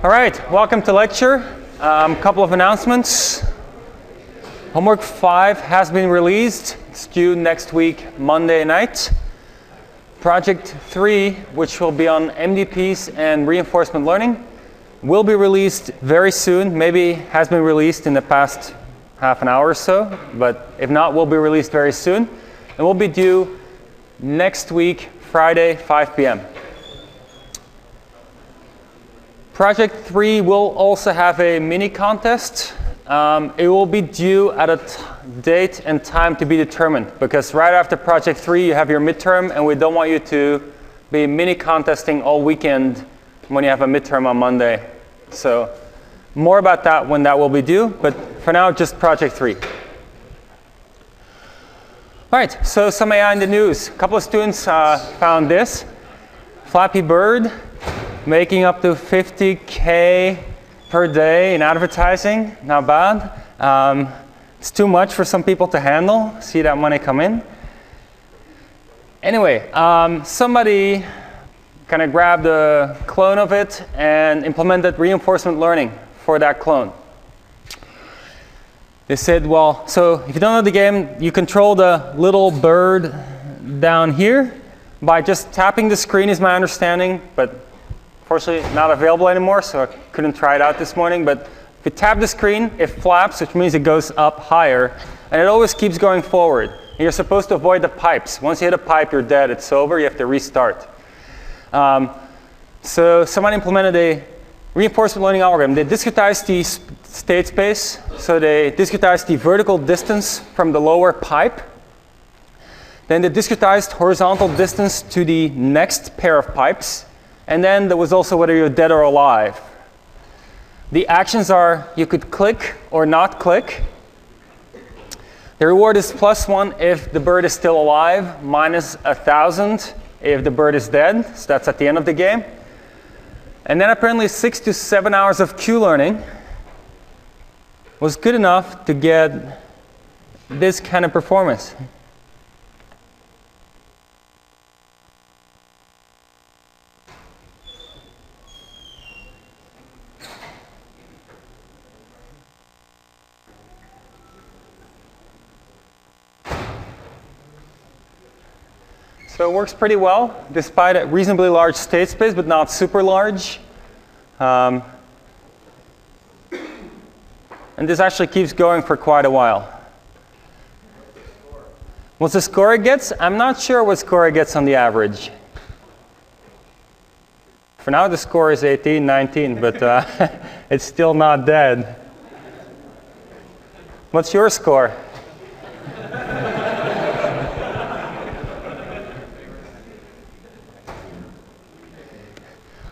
All right, welcome to lecture. Couple of announcements. Homework 5 has been released. It's due next week, Monday night. Project 3, which will be on MDPs and reinforcement learning, will be released very soon. Maybe has been released in the past half an hour or so, but if not, will be released very soon. And will be due next week, Friday, 5 p.m. Project 3 will also have a mini contest. It will be due at a date and time to be determined, because right after Project 3 you have your midterm, and we don't want you to be mini contesting all weekend when you have a midterm on Monday. So more about that when that will be due, but for now just Project 3. All right, so some AI in the news. A couple of students found this. Flappy Bird making up to 50K per day in advertising, not bad. It's too much for some people to handle, see that money come in. Anyway, somebody kind of grabbed a clone of it and implemented reinforcement learning for that clone. They said, well, so if you don't know the game, you control the little bird down here by just tapping the screen, is my understanding, but unfortunately not available anymore, so I couldn't try it out this morning. But if you tap the screen, it flaps, which means it goes up higher, and it always keeps going forward. And you're supposed to avoid the pipes. Once you hit a pipe, you're dead. It's over. You have to restart. So someone implemented a reinforcement learning algorithm. They discretized the state space. So they discretized the vertical distance from the lower pipe. Then they discretized horizontal distance to the next pair of pipes. And then there was also whether you're dead or alive. The actions are you could click or not click. The reward is +1 if the bird is still alive, minus 1,000 if the bird is dead. So that's at the end of the game. And then apparently 6 to 7 hours of Q-Learning was good enough to get this kind of performance. So it works pretty well, despite a reasonably large state space, but not super large. And this actually keeps going for quite a while. What's the score it gets? I'm not sure what score it gets on the average. For now, the score is 18, 19, but it's still not dead. What's your score?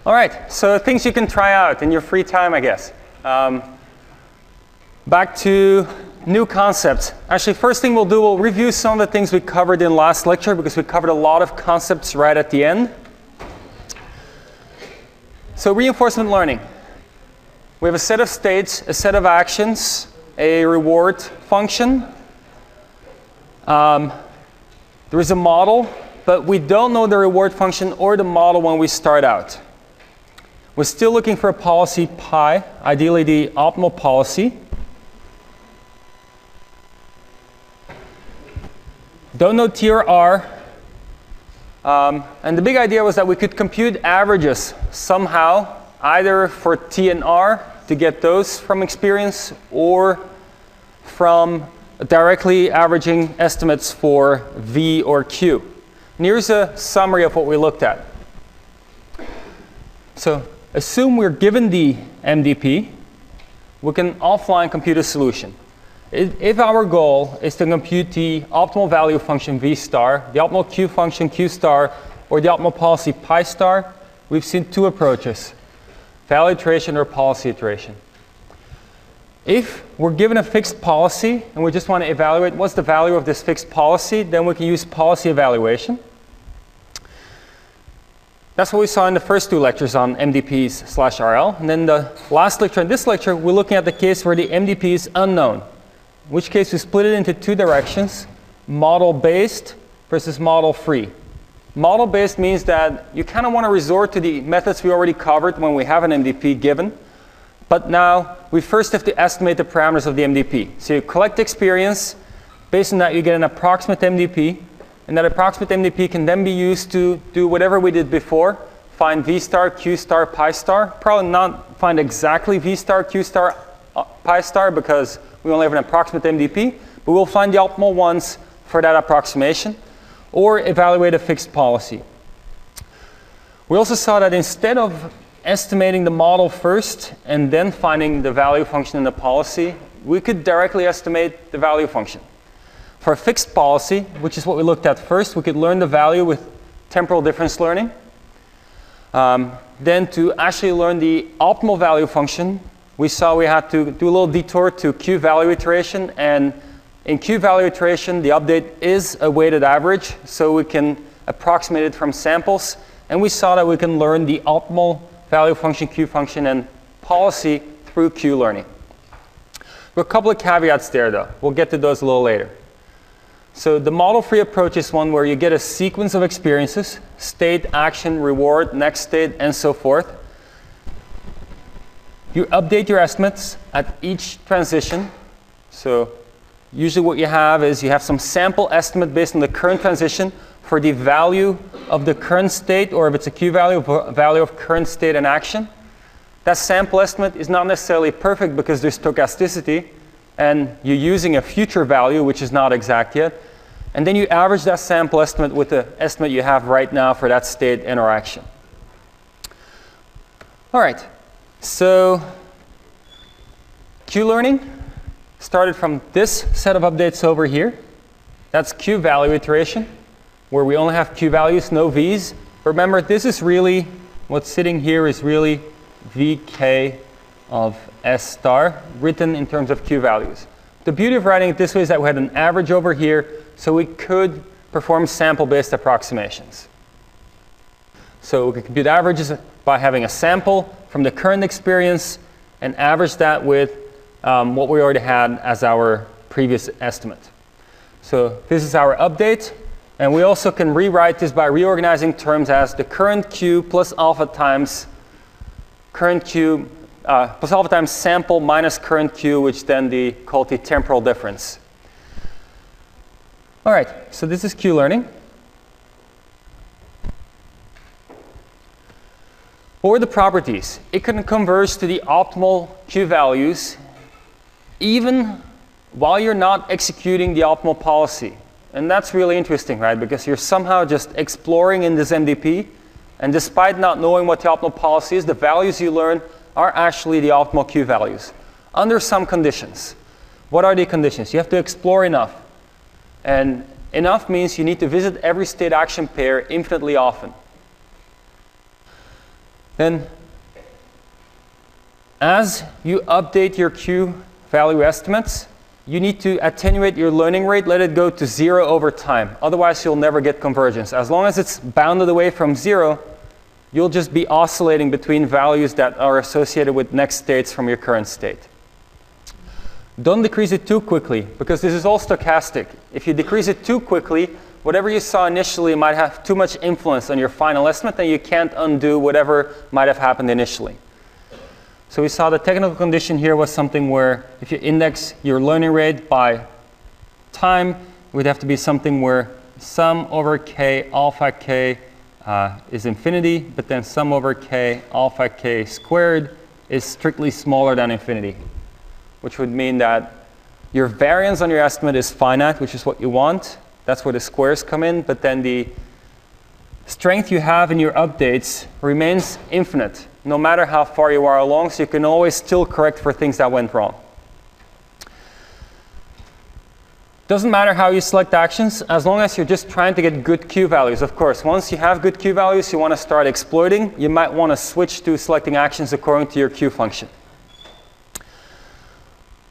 All right, so things you can try out in your free time, I guess. Back to new concepts. Actually, first thing we'll do, we'll review some of the things we covered in last lecture, because we covered a lot of concepts right at the end. So reinforcement learning. We have a set of states, a set of actions, a reward function. There is a model, but we don't know the reward function or the model when we start out. We're still looking for a policy pi, ideally the optimal policy. Don't know T or R. And the big idea was that we could compute averages somehow, either for T and R to get those from experience, or from directly averaging estimates for V or Q. And here's a summary of what we looked at. So assume we're given the MDP, we can offline compute a solution. If our goal is to compute the optimal value function V star, the optimal Q function Q star, or the optimal policy pi star, we've seen two approaches: value iteration or policy iteration. If we're given a fixed policy and we just want to evaluate what's the value of this fixed policy, then we can use policy evaluation. That's what we saw in the first two lectures on MDPs/RL. And then the last lecture and this lecture, we're looking at the case where the MDP is unknown, in which case we split it into two directions: model-based versus model-free. Model-based means that you kind of want to resort to the methods we already covered when we have an MDP given. But now we first have to estimate the parameters of the MDP. So you collect experience. Based on that, you get an approximate MDP. And that approximate MDP can then be used to do whatever we did before. Find V star, Q star, pi star. Probably not find exactly V star, Q star, pi star because we only have an approximate MDP. But we'll find the optimal ones for that approximation. Or evaluate a fixed policy. We also saw that instead of estimating the model first and then finding the value function in the policy, we could directly estimate the value function. For a fixed policy, which is what we looked at first, we could learn the value with temporal difference learning. Then to actually learn the optimal value function, we saw we had to do a little detour to Q-value iteration. And in Q-value iteration, the update is a weighted average, so we can approximate it from samples. And we saw that we can learn the optimal value function, Q function, and policy through Q-learning. There are a couple of caveats there, though. We'll get to those a little later. So the model-free approach is one where you get a sequence of experiences, state, action, reward, next state, and so forth. You update your estimates at each transition. So usually what you have is you have some sample estimate based on the current transition for the value of the current state, or if it's a Q-value, value of current state and action. That sample estimate is not necessarily perfect because there's stochasticity, and you're using a future value, which is not exact yet. And then you average that sample estimate with the estimate you have right now for that state and or action. All right, so Q-learning started from this set of updates over here. That's Q-value iteration, where we only have Q-values, no V's. Remember, this is really, what's sitting here is really VK of S star, written in terms of Q-values. The beauty of writing it this way is that we had an average over here, so we could perform sample-based approximations. So we could compute averages by having a sample from the current experience and average that with what we already had as our previous estimate. So this is our update. And we also can rewrite this by reorganizing terms as the current Q plus alpha times current Q plus alpha times sample minus current Q, which then called the temporal difference. All right, so this is Q-learning. What were the properties? It can converge to the optimal Q values even while you're not executing the optimal policy. And that's really interesting, right? Because you're somehow just exploring in this MDP, and despite not knowing what the optimal policy is, the values you learn are actually the optimal Q values under some conditions. What are the conditions? You have to explore enough. And enough means you need to visit every state action pair infinitely often. Then, as you update your Q value estimates, you need to attenuate your learning rate, let it go to 0 over time. Otherwise, you'll never get convergence. As long as it's bounded away from 0, you'll just be oscillating between values that are associated with next states from your current state. Don't decrease it too quickly, because this is all stochastic. If you decrease it too quickly, whatever you saw initially might have too much influence on your final estimate, and you can't undo whatever might have happened initially. So we saw the technical condition here was something where if you index your learning rate by time, it would have to be something where sum over k alpha k is infinity, but then sum over k alpha k squared is strictly smaller than infinity, which would mean that your variance on your estimate is finite, which is what you want. That's where the squares come in, but then the strength you have in your updates remains infinite, no matter how far you are along, so you can always still correct for things that went wrong. Doesn't matter how you select actions, as long as you're just trying to get good Q values. Of course, once you have good Q values, you want to start exploiting. You might want to switch to selecting actions according to your Q function.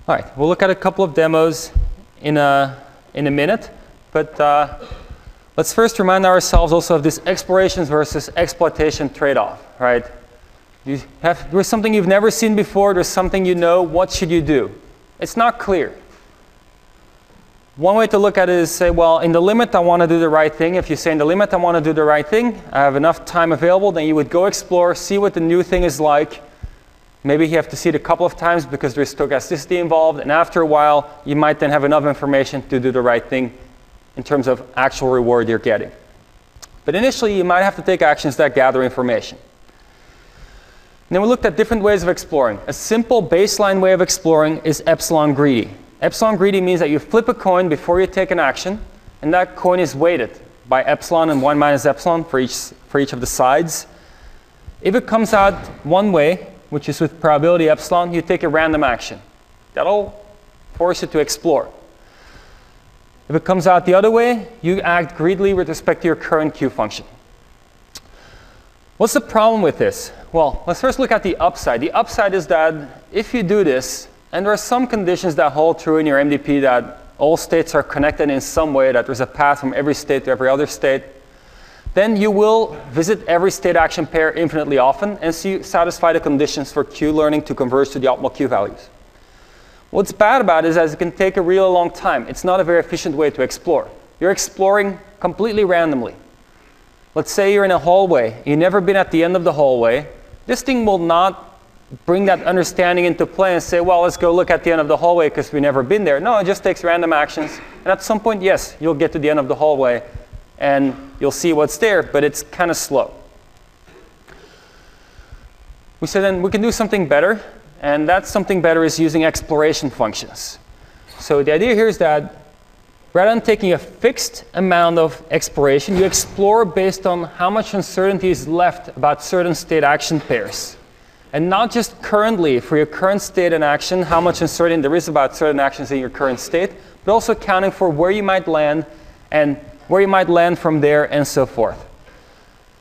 All right, we'll look at a couple of demos in a minute, but let's first remind ourselves also of this explorations versus exploitation trade-off, right? There's something you've never seen before, there's something you know, what should you do? It's not clear. One way to look at it is say, well, in the limit, I want to do the right thing. If you say in the limit, I want to do the right thing, I have enough time available, then you would go explore, see what the new thing is like. Maybe you have to see it a couple of times because there's stochasticity involved, and after a while, you might then have enough information to do the right thing in terms of actual reward you're getting. But initially, you might have to take actions that gather information. And then we looked at different ways of exploring. A simple baseline way of exploring is epsilon greedy. Epsilon greedy means that you flip a coin before you take an action, and that coin is weighted by epsilon and 1 minus epsilon for each of the sides. If it comes out one way, which is with probability epsilon, you take a random action. That'll force you to explore. If it comes out the other way, you act greedily with respect to your current Q function. What's the problem with this? Well, let's first look at the upside. The upside is that if you do this, and there are some conditions that hold true in your MDP that all states are connected in some way, that there's a path from every state to every other state, then you will visit every state action pair infinitely often and satisfy the conditions for Q-learning to converge to the optimal Q values. What's bad about it is that it can take a real long time. It's not a very efficient way to explore. You're exploring completely randomly. Let's say you're in a hallway. You've never been at the end of the hallway. This thing will not bring that understanding into play and say, well, let's go look at the end of the hallway because we've never been there. No, it just takes random actions. And at some point, yes, you'll get to the end of the hallway and you'll see what's there, but it's kind of slow. We said then we can do something better, and that something better is using exploration functions. So the idea here is that rather than taking a fixed amount of exploration, you explore based on how much uncertainty is left about certain state action pairs. And not just currently, for your current state and action, how much uncertainty there is about certain actions in your current state, but also accounting for where you might land and where you might land from there and so forth.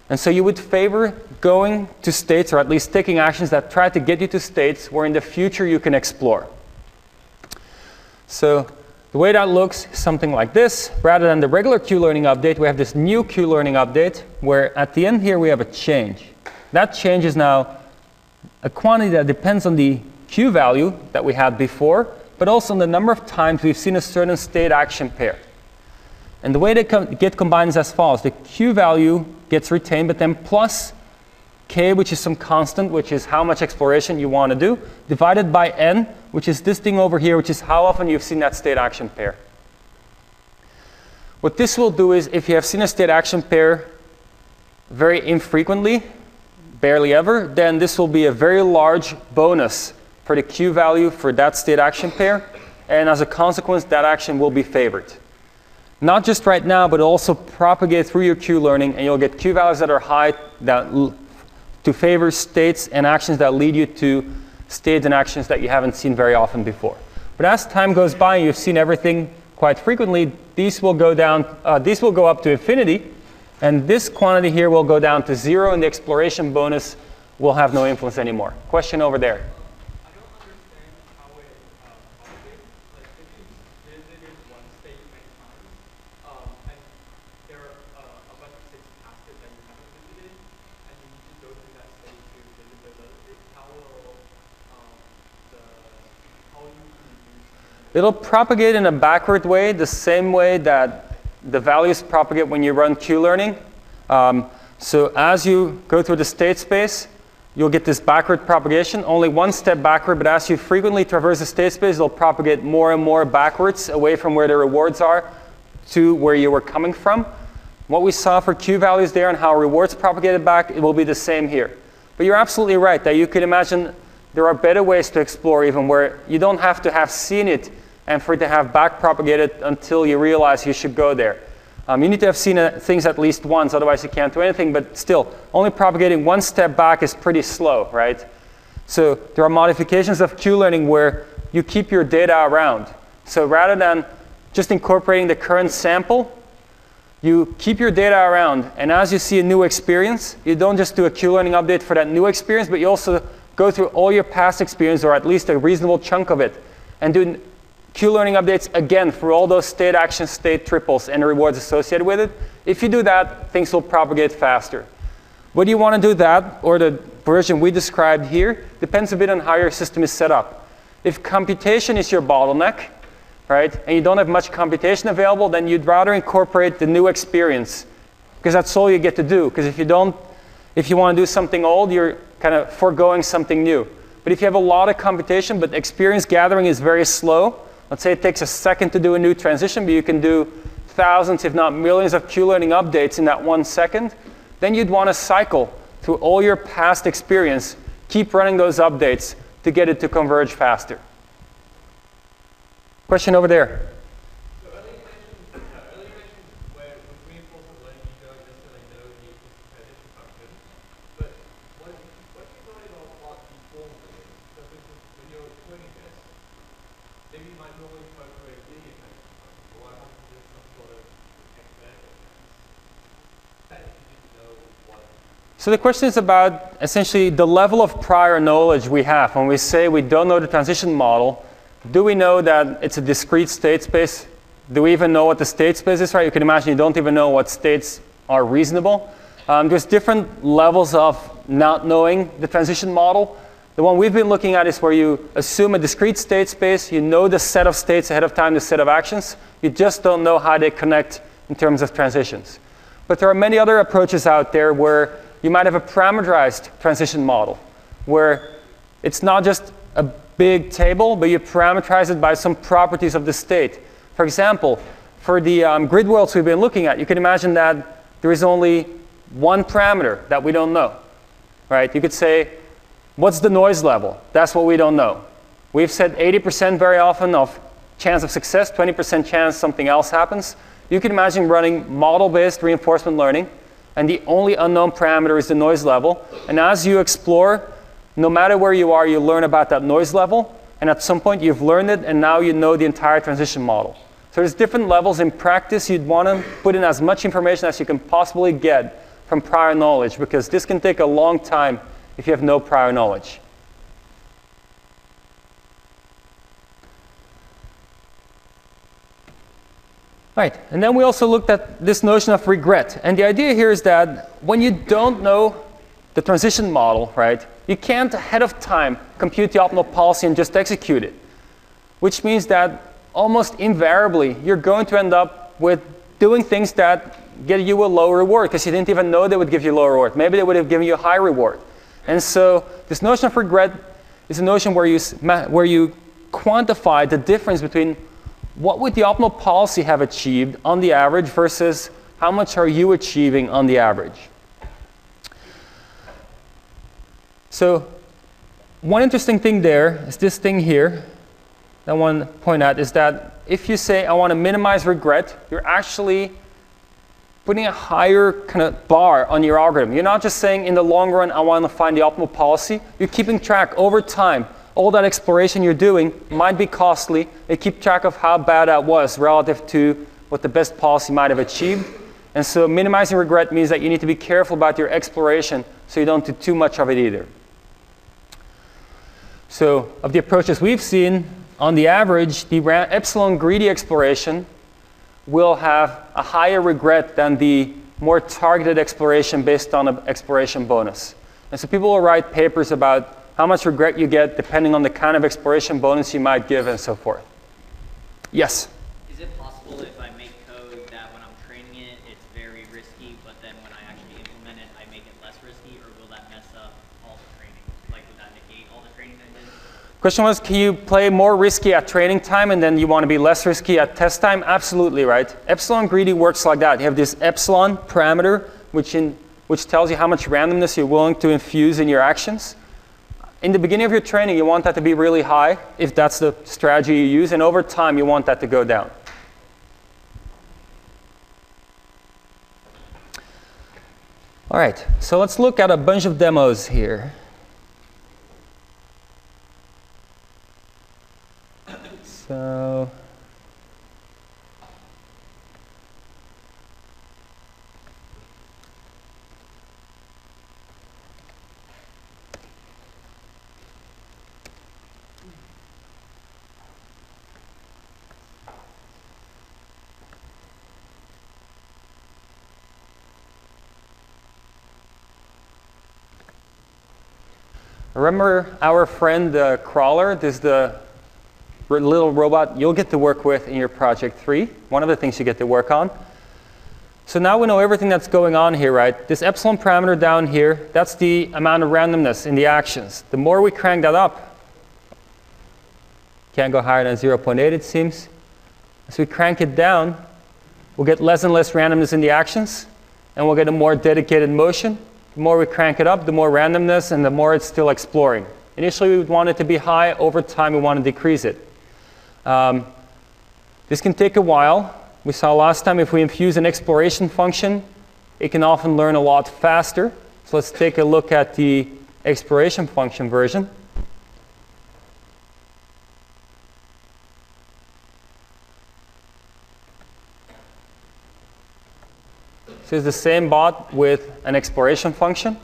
And so you would favor going to states, or at least taking actions that try to get you to states where in the future you can explore. So the way that looks is something like this. Rather than the regular Q-learning update, we have this new Q-learning update where at the end here we have a change. That change is now a quantity that depends on the Q value that we had before, but also on the number of times we've seen a certain state action pair. And the way they get combined is as follows. The Q value gets retained, but then plus K, which is some constant, which is how much exploration you want to do, divided by N, which is this thing over here, which is how often you've seen that state action pair. What this will do is if you have seen a state action pair very infrequently, barely ever, then this will be a very large bonus for the Q value for that state action pair. And as a consequence, that action will be favored. Not just right now, but also propagate through your Q-learning, and you'll get Q values that are high to favor states and actions that lead you to states and actions that you haven't seen very often before. But as time goes by and you've seen everything quite frequently, these will go up to infinity, and this quantity here will go down to 0, and the exploration bonus will have no influence anymore. Question over there. I don't understand how it propagates. Like if you visited one state many times, and there are a bunch of states past it that you haven't visited, and you need to go through that state to visit those other states, how will you use? It'll propagate in a backward way, the same way that the values propagate when you run Q-learning. So as you go through the state space, you'll get this backward propagation, only one step backward, but as you frequently traverse the state space, it'll propagate more and more backwards, away from where the rewards are to where you were coming from. What we saw for Q values there and how rewards propagated back, it will be the same here. But you're absolutely right that you could imagine there are better ways to explore even where you don't have to have seen it and for it to have back propagated until you realize you should go there. You need to have seen things at least once, otherwise you can't do anything, but still, only propagating one step back is pretty slow, right? So there are modifications of Q-learning where you keep your data around. So rather than just incorporating the current sample, you keep your data around, and as you see a new experience, you don't just do a Q-learning update for that new experience, but you also go through all your past experience, or at least a reasonable chunk of it, and do Q-learning updates again for all those state action, state triples, and the rewards associated with it. If you do that, things will propagate faster. Whether you want to do that, or the version we described here, depends a bit on how your system is set up. If computation is your bottleneck, right, and you don't have much computation available, then you'd rather incorporate the new experience, because that's all you get to do. Because if you want to do something old, you're kind of foregoing something new. But if you have a lot of computation, but experience gathering is very slow, let's say it takes a second to do a new transition, but you can do thousands, if not millions, of Q-Learning updates in that 1 second, then you'd want to cycle through all your past experience, keep running those updates to get it to converge faster. Question over there. So earlier you mentioned where with reinforcement learning you don't necessarily know the transition function, but what if you don't know what the form is? So for instance, when you're coding this, maybe you might normally code for a linear transition function, but what happens if some sort of exponential transition? That if you didn't know what. So the question is about essentially the level of prior knowledge we have. When we say we don't know the transition model, do we know that it's a discrete state space? Do we even know what the state space is, right? You can imagine you don't even know what states are reasonable. There's different levels of not knowing the transition model. The one we've been looking at is where you assume a discrete state space, you know the set of states ahead of time, the set of actions, you just don't know how they connect in terms of transitions. But there are many other approaches out there where you might have a parameterized transition model, where it's not just a big table, but you parameterize it by some properties of the state. For example, for the grid worlds we've been looking at, you can imagine that there is only one parameter that we don't know, right? You could say, what's the noise level? That's what we don't know. We've said 80% very often of chance of success, 20% chance something else happens. You can imagine running model-based reinforcement learning, and the only unknown parameter is the noise level. And as you explore, no matter where you are, you learn about that noise level, and at some point you've learned it, and now you know the entire transition model. So there's different levels in practice. You'd want to put in as much information as you can possibly get from prior knowledge, because this can take a long time if you have no prior knowledge. Right, and then we also looked at this notion of regret. And the idea here is that when you don't know the transition model, right, you can't ahead of time compute the optimal policy and just execute it, which means that almost invariably you're going to end up with doing things that get you a low reward because you didn't even know they would give you a low reward. Maybe they would have given you a high reward. And so this notion of regret is a notion where you quantify the difference between what would the optimal policy have achieved on the average versus how much are you achieving on the average. So one interesting thing there is this thing here that I want to point out is that if you say I want to minimize regret, you're actually putting a higher kind of bar on your algorithm. You're not just saying in the long run I want to find the optimal policy. You're keeping track over time. All that exploration you're doing might be costly. You keep track of how bad that was relative to what the best policy might have achieved. And so minimizing regret means that you need to be careful about your exploration so you don't do too much of it either. So of the approaches we've seen, on the average, the epsilon greedy exploration will have a higher regret than the more targeted exploration based on an exploration bonus. And so people will write papers about how much regret you get depending on the kind of exploration bonus you might give and so forth. Yes? Is it possible if I make code that when I'm training it, it's very risky, but then when I actually implement it, I make it less risky, or will that mess up all the training? Like, would that negate all the training I did? Question was, can you play more risky at training time and then you want to be less risky at test time? Absolutely, right? Epsilon greedy works like that. You have this epsilon parameter, which tells you how much randomness you're willing to infuse in your actions. In the beginning of your training, you want that to be really high, if that's the strategy you use, and over time, you want that to go down. All right, so let's look at a bunch of demos here. So remember our friend the crawler? This is the little robot you'll get to work with in your project 3. One of the things you get to work on. So now we know everything that's going on here, right? This epsilon parameter down here, that's the amount of randomness in the actions. The more we crank that up, can't go higher than 0.8 it seems. As we crank it down, we'll get less and less randomness in the actions, and we'll get a more dedicated motion. The more we crank it up, the more randomness, and the more it's still exploring. Initially, we would want it to be high. Over time, we want to decrease it. This can take a while. We saw last time if we infuse an exploration function, it can often learn a lot faster. So let's take a look at the exploration function version. So it's the same bot with an exploration function.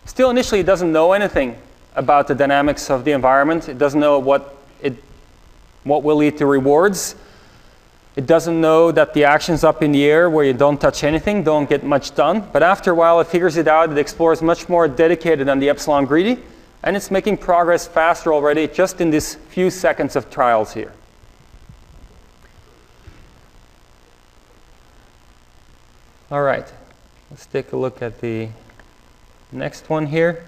Still, initially, it doesn't know anything about the dynamics of the environment. It doesn't know what will lead to rewards. It doesn't know that the actions up in the air where you don't touch anything don't get much done. But after a while, it figures it out. It explores much more dedicated than the epsilon greedy. And it's making progress faster already just in these few seconds of trials here. All right, let's take a look at the next one here.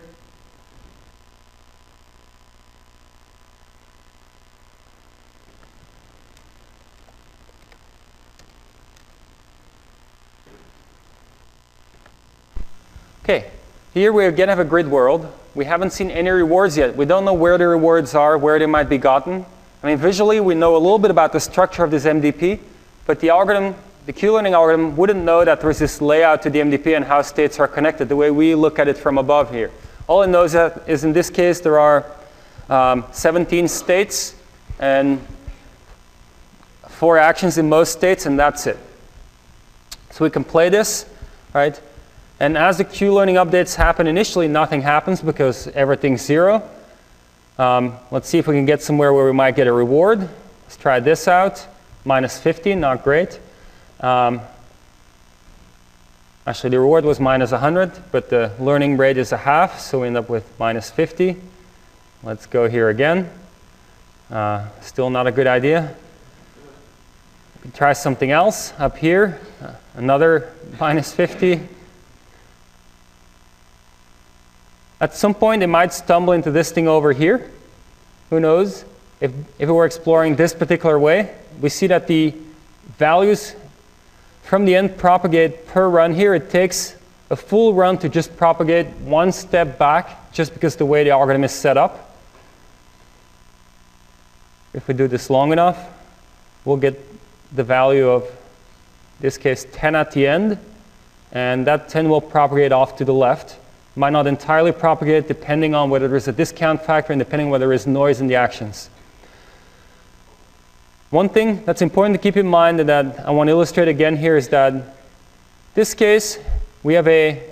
Okay, here we again have a grid world. We haven't seen any rewards yet. We don't know where the rewards are, where they might be gotten. I mean, visually, we know a little bit about the structure of this MDP, but the algorithm, the Q-Learning algorithm, wouldn't know that there's this layout to the MDP and how states are connected the way we look at it from above here. All it knows is in this case, there are 17 states and 4 actions in most states, and that's it. So we can play this, right? And as the Q-Learning updates happen initially, nothing happens because everything's 0. Let's see if we can get somewhere where we might get a reward. Let's try this out. Minus 50, not great. Actually, the reward was minus 100, but the learning rate is 1/2, so we end up with minus 50. Let's go here again. Still not a good idea. We can try something else up here. Another minus 50. At some point, it might stumble into this thing over here. Who knows? If it were exploring this particular way, we see that the values from the end propagate per run here. It takes a full run to just propagate one step back, just because the way the algorithm is set up. If we do this long enough, we'll get the value of, in this case, 10 at the end. And that 10 will propagate off to the left. Might not entirely propagate, depending on whether there's a discount factor and depending on whether there is noise in the actions. One thing that's important to keep in mind and that I want to illustrate again here is that in this case, we have a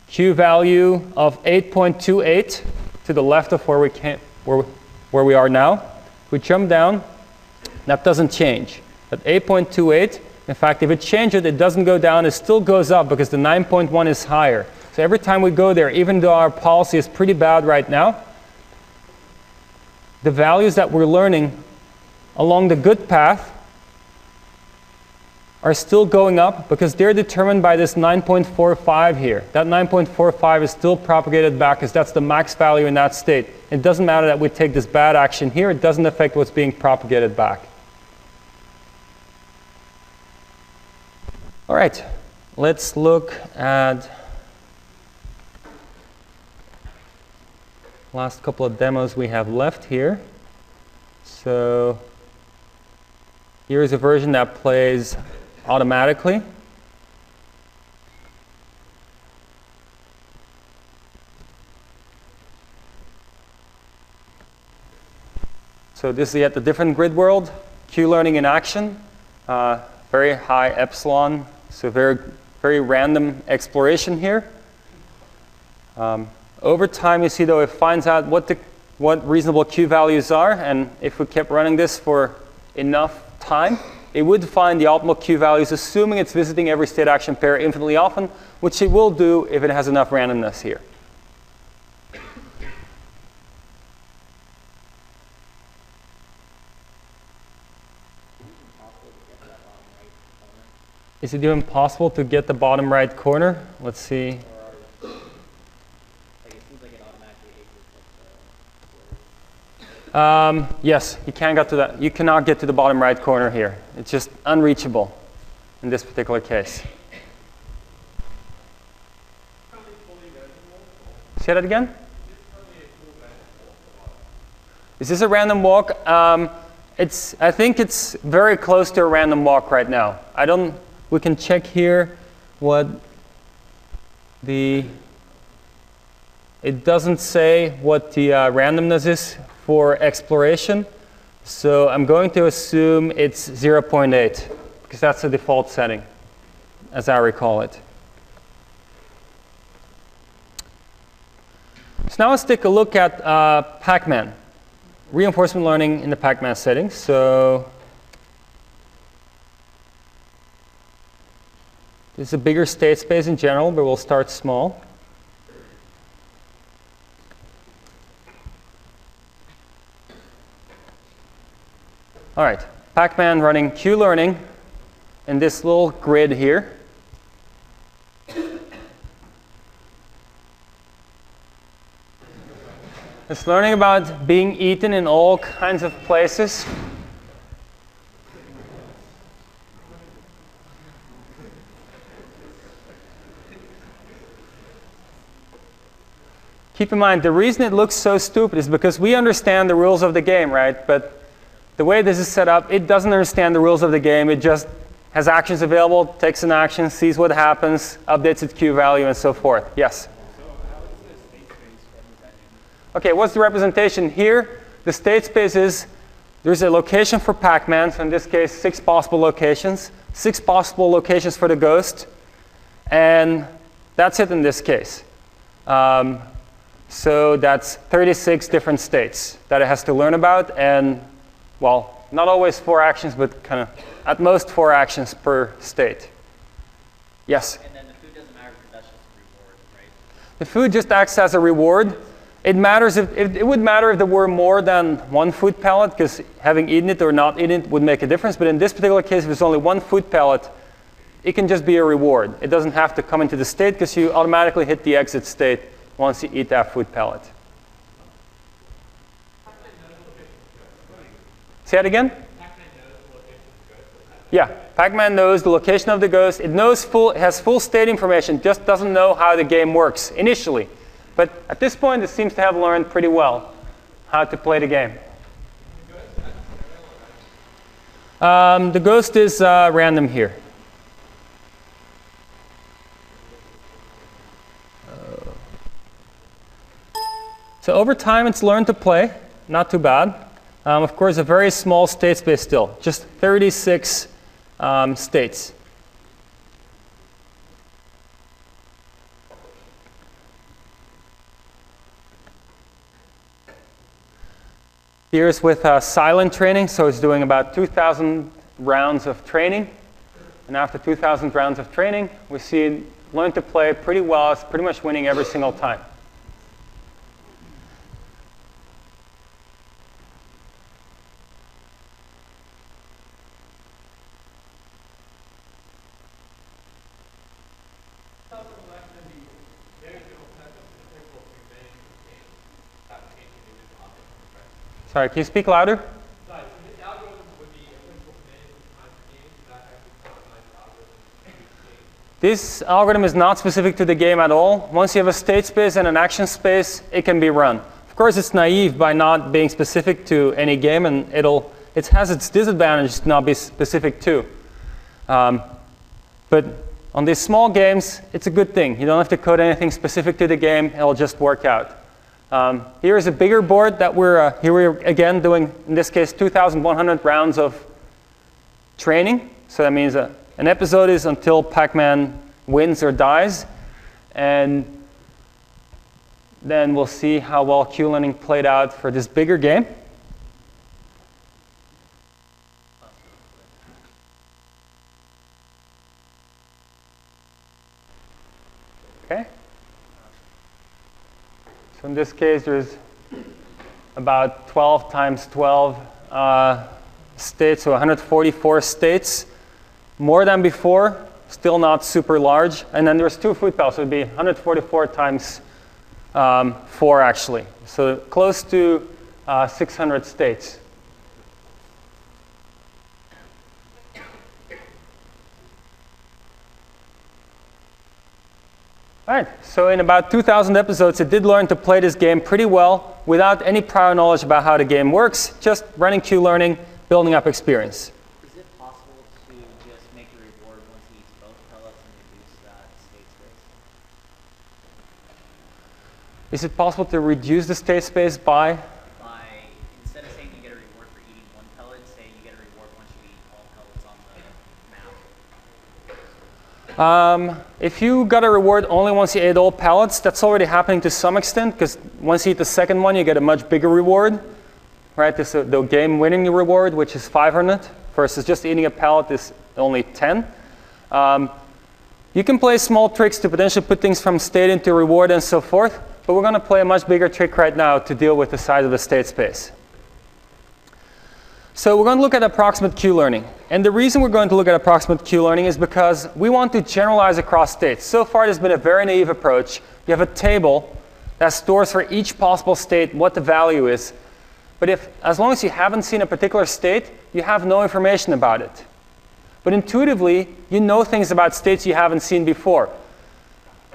Q value of 8.28 to the left of where we are now. If we jump down, that doesn't change. At 8.28, in fact, if it changes, it doesn't go down, it still goes up because the 9.1 is higher. So every time we go there, even though our policy is pretty bad right now, the values that we're learning along the good path are still going up because they're determined by this 9.45 here. That 9.45 is still propagated back because that's the max value in that state. It doesn't matter that we take this bad action here. It doesn't affect what's being propagated back. All right, let's look at last couple of demos we have left here. So here's a version that plays automatically. So this is yet a different grid world, Q-Learning in action, very high epsilon, so very random exploration here. Over time, you see, though, it finds out what reasonable Q values are, and if we kept running this for enough time, it would find the optimal Q values, assuming it's visiting every state action pair infinitely often, which it will do if it has enough randomness here. Is it even possible to get the bottom right corner? Let's see. Like it seems like it automatically acres Yes, you can't get to that. You cannot get to the bottom right corner here. It's just unreachable in this particular case. Say that again? Is this a random walk? I think it's very close to a random walk right now. We can check here what it doesn't say what the randomness is for exploration. So I'm going to assume it's 0.8 because that's the default setting, as I recall it. So now let's take a look at Pacman, reinforcement learning in the Pacman setting. So this is a bigger state space in general, but we'll start small. All right, Pacman running Q-Learning in this little grid here. It's learning about being eaten in all kinds of places. Keep in mind, the reason it looks so stupid is because we understand the rules of the game, right? But the way this is set up, it doesn't understand the rules of the game. It just has actions available, takes an action, sees what happens, updates its Q value, and so forth. Yes? Okay, what's the representation here? The state space is, there's a location for Pacman, so in this case, 6 possible locations. 6 possible locations for the ghost. And that's it in this case. So that's 36 different states that it has to learn about. And, well, not always 4 actions, but kind of at most 4 actions per state. Yes? And then the food doesn't matter because that's just a reward, right? The food just acts as a reward. It matters if it would matter if there were more than 1 food pellet, because having eaten it or not eaten it would make a difference. But in this particular case, if there's only 1 food pellet, it can just be a reward. It doesn't have to come into the state because you automatically hit the exit state once you eat that food pellet. Say that again? Yeah, Pacman knows the location of the ghost. It knows it has full state information, just doesn't know how the game works initially. But at this point, it seems to have learned pretty well how to play the game. The ghost is random here. So over time, it's learned to play. Not too bad. Of course, a very small state space still, just 36 states. Here's with silent training, so it's doing about 2,000 rounds of training. And after 2,000 rounds of training, we see it learn to play pretty well. It's pretty much winning every single time. Sorry, can you speak louder? This algorithm is not specific to the game at all. Once you have a state space and an action space, it can be run. Of course, it's naive by not being specific to any game, and it has its disadvantages to not be specific to. But on these small games, it's a good thing. You don't have to code anything specific to the game. It'll just work out. Here is a bigger board that we're again doing, in this case, 2,100 rounds of training. So that means an episode is until Pacman wins or dies. And then we'll see how well Q-Learning played out for this bigger game. Okay. So in this case, there's about 12 times 12 states, so 144 states, more than before. still not super large. And then there's 2 food pellets, so it would be 144 times 4 actually. So close to 600 states. All right, so in about 2,000 episodes, it did learn to play this game pretty well without any prior knowledge about how the game works, just running Q-Learning, building up experience. Is it possible to just make a reward once he eats both pellets and reduce that state space? Is it possible to reduce the state space by? Instead of saying you get a reward for eating 1 pellet, say you get a reward once you eat all pellets on the map. If you got a reward only once you ate all pellets, that's already happening to some extent, because once you eat the second one, you get a much bigger reward. Right, this is the game winning reward, which is 500, versus just eating a pellet is only 10. You can play small tricks to potentially put things from state into reward and so forth, but we're going to play a much bigger trick right now to deal with the size of the state space. So we're going to look at approximate Q-Learning. And the reason we're going to look at approximate Q-Learning is because we want to generalize across states. So far, there's been a very naive approach. You have a table that stores for each possible state what the value is. But as long as you haven't seen a particular state, you have no information about it. But intuitively, you know things about states you haven't seen before.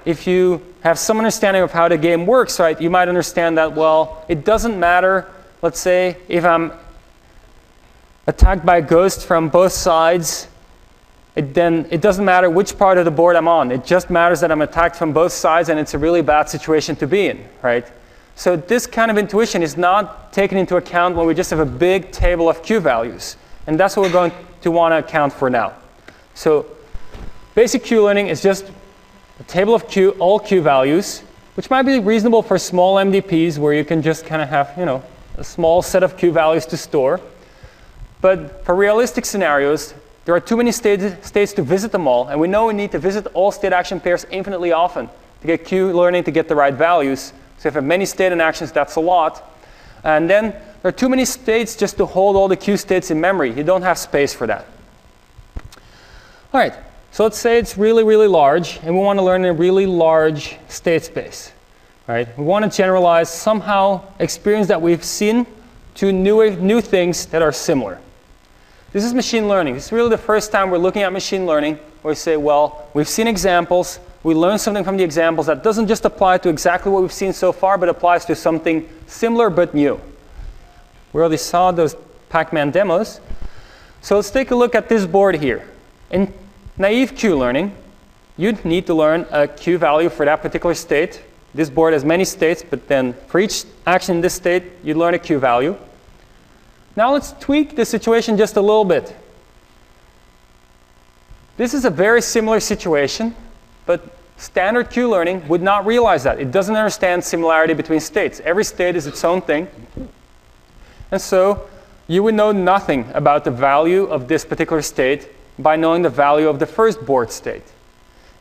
If you have some understanding of how the game works, right, you might understand that, well, it doesn't matter, let's say, if I'm attacked by a ghost from both sides, then it doesn't matter which part of the board I'm on. It just matters that I'm attacked from both sides, and it's a really bad situation to be in, right? So this kind of intuition is not taken into account when we just have a big table of Q values. And that's what we're going to want to account for now. So basic Q-Learning is just a table of Q, all Q values, which might be reasonable for small MDPs where you can just kind of have, a small set of Q values to store. But for realistic scenarios, there are too many states to visit them all, and we know we need to visit all state action pairs infinitely often to get Q-Learning to get the right values. So if you have many state interactions, that's a lot. And then there are too many states just to hold all the Q states in memory. You don't have space for that. All right, so let's say it's really, really large, and we want to learn a really large state space. Right? We want to generalize somehow experience that we've seen to new things that are similar. This is machine learning. This is really the first time we're looking at machine learning where we say, well, we've seen examples. We learn something from the examples that doesn't just apply to exactly what we've seen so far, but applies to something similar but new. We already saw those Pac-Man demos. So let's take a look at this board here. In naive Q-Learning, you'd need to learn a Q value for that particular state. This board has many states, but then for each action in this state, you'd learn a Q value. Now let's tweak the situation just a little bit. This is a very similar situation, but standard Q-Learning would not realize that. It doesn't understand similarity between states. Every state is its own thing. And so you would know nothing about the value of this particular state by knowing the value of the first board state.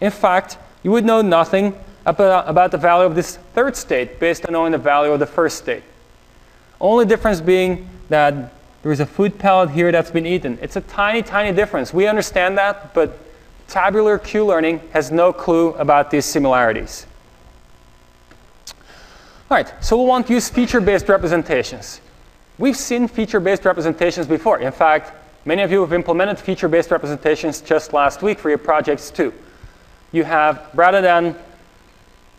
In fact, you would know nothing about the value of this third state based on knowing the value of the first state. Only difference being that there is a food pellet here that's been eaten. It's a tiny, tiny difference. We understand that, but tabular Q-Learning has no clue about these similarities. All right, so we'll want to use feature-based representations. We've seen feature-based representations before. In fact, many of you have implemented feature-based representations just last week for your projects too. You have, rather than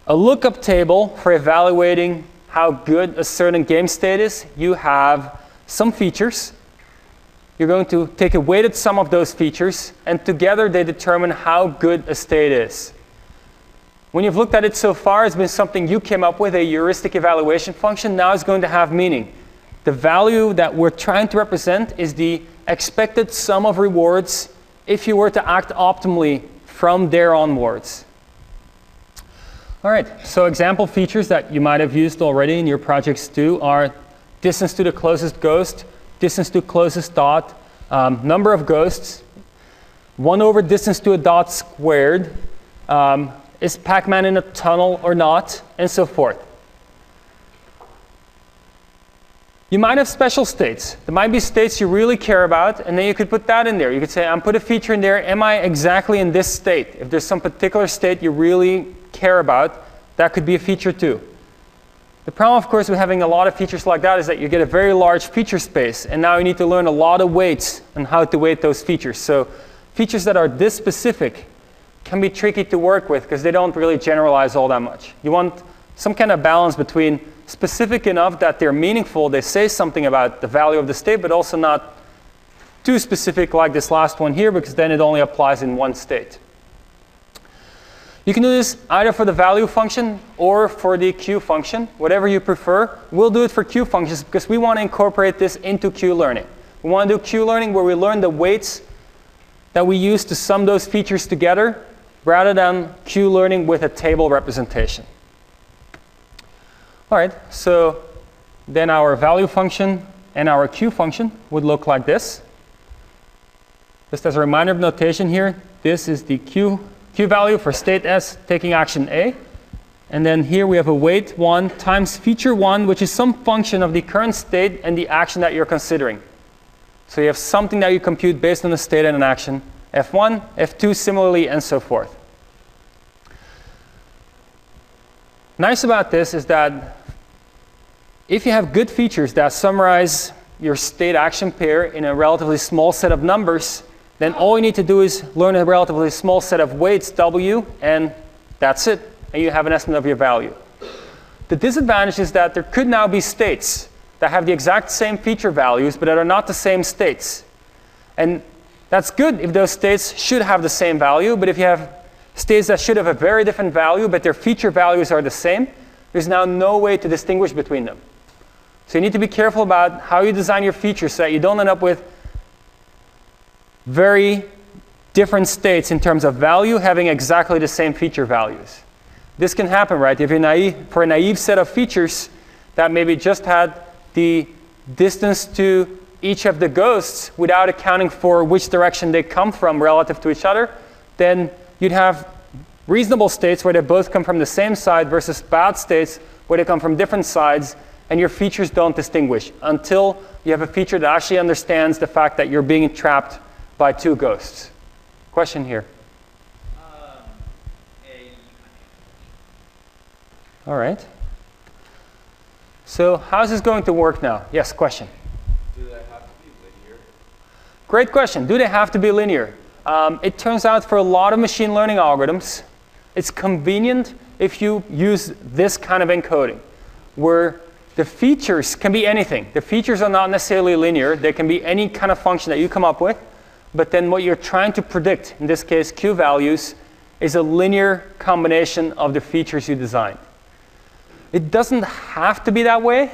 a lookup table for evaluating how good a certain game state is, you have some features. You're going to take a weighted sum of those features, and together they determine how good a state is. When you've looked at it so far, it's been something you came up with, a heuristic evaluation function. Now it's going to have meaning. The value that we're trying to represent is the expected sum of rewards if you were to act optimally from there onwards. All right, so example features that you might have used already in your projects too are distance to the closest ghost, distance to closest dot, number of ghosts, 1 over distance to a dot squared, is Pac-Man in a tunnel or not, and so forth. You might have special states. There might be states you really care about, and then you could put that in there. You could say, I'm put a feature in there, am I exactly in this state? If there's some particular state you really care about, that could be a feature too. The problem, of course, with having a lot of features like that is that you get a very large feature space, and now you need to learn a lot of weights on how to weight those features. So features that are this specific can be tricky to work with because they don't really generalize all that much. You want some kind of balance between specific enough that they're meaningful, they say something about the value of the state, but also not too specific like this last one here, because then it only applies in one state. You can do this either for the value function or for the Q function, whatever you prefer. We'll do it for Q functions because we want to incorporate this into Q-Learning. We want to do Q-Learning where we learn the weights that we use to sum those features together, rather than Q-Learning with a table representation. All right, so then our value function and our Q function would look like this. Just as a reminder of notation here, this is the Q value for state S taking action A. And then here we have a weight 1 times feature 1, which is some function of the current state and the action that you're considering. So you have something that you compute based on the state and an action, F1, F2 similarly, and so forth. Nice about this is that if you have good features that summarize your state-action pair in a relatively small set of numbers, then all you need to do is learn a relatively small set of weights, W, and that's it. And you have an estimate of your value. The disadvantage is that there could now be states that have the exact same feature values, but that are not the same states. And that's good if those states should have the same value, but if you have states that should have a very different value, but their feature values are the same, there's now no way to distinguish between them. So you need to be careful about how you design your features so that you don't end up with very different states in terms of value having exactly the same feature values. This can happen, right? If you're naive, for a naive set of features that maybe just had the distance to each of the ghosts without accounting for which direction they come from relative to each other, then you'd have reasonable states where they both come from the same side versus bad states where they come from different sides, and your features don't distinguish until you have a feature that actually understands the fact that you're being trapped by two ghosts. Question here. All right. So how's this going to work now? Yes, question. Do they have to be linear? Great question. Do they have to be linear? It turns out for a lot of machine learning algorithms, it's convenient if you use this kind of encoding, where the features can be anything. The features are not necessarily linear. They can be any kind of function that you come up with. But then what you're trying to predict, in this case Q values, is a linear combination of the features you designed. It doesn't have to be that way,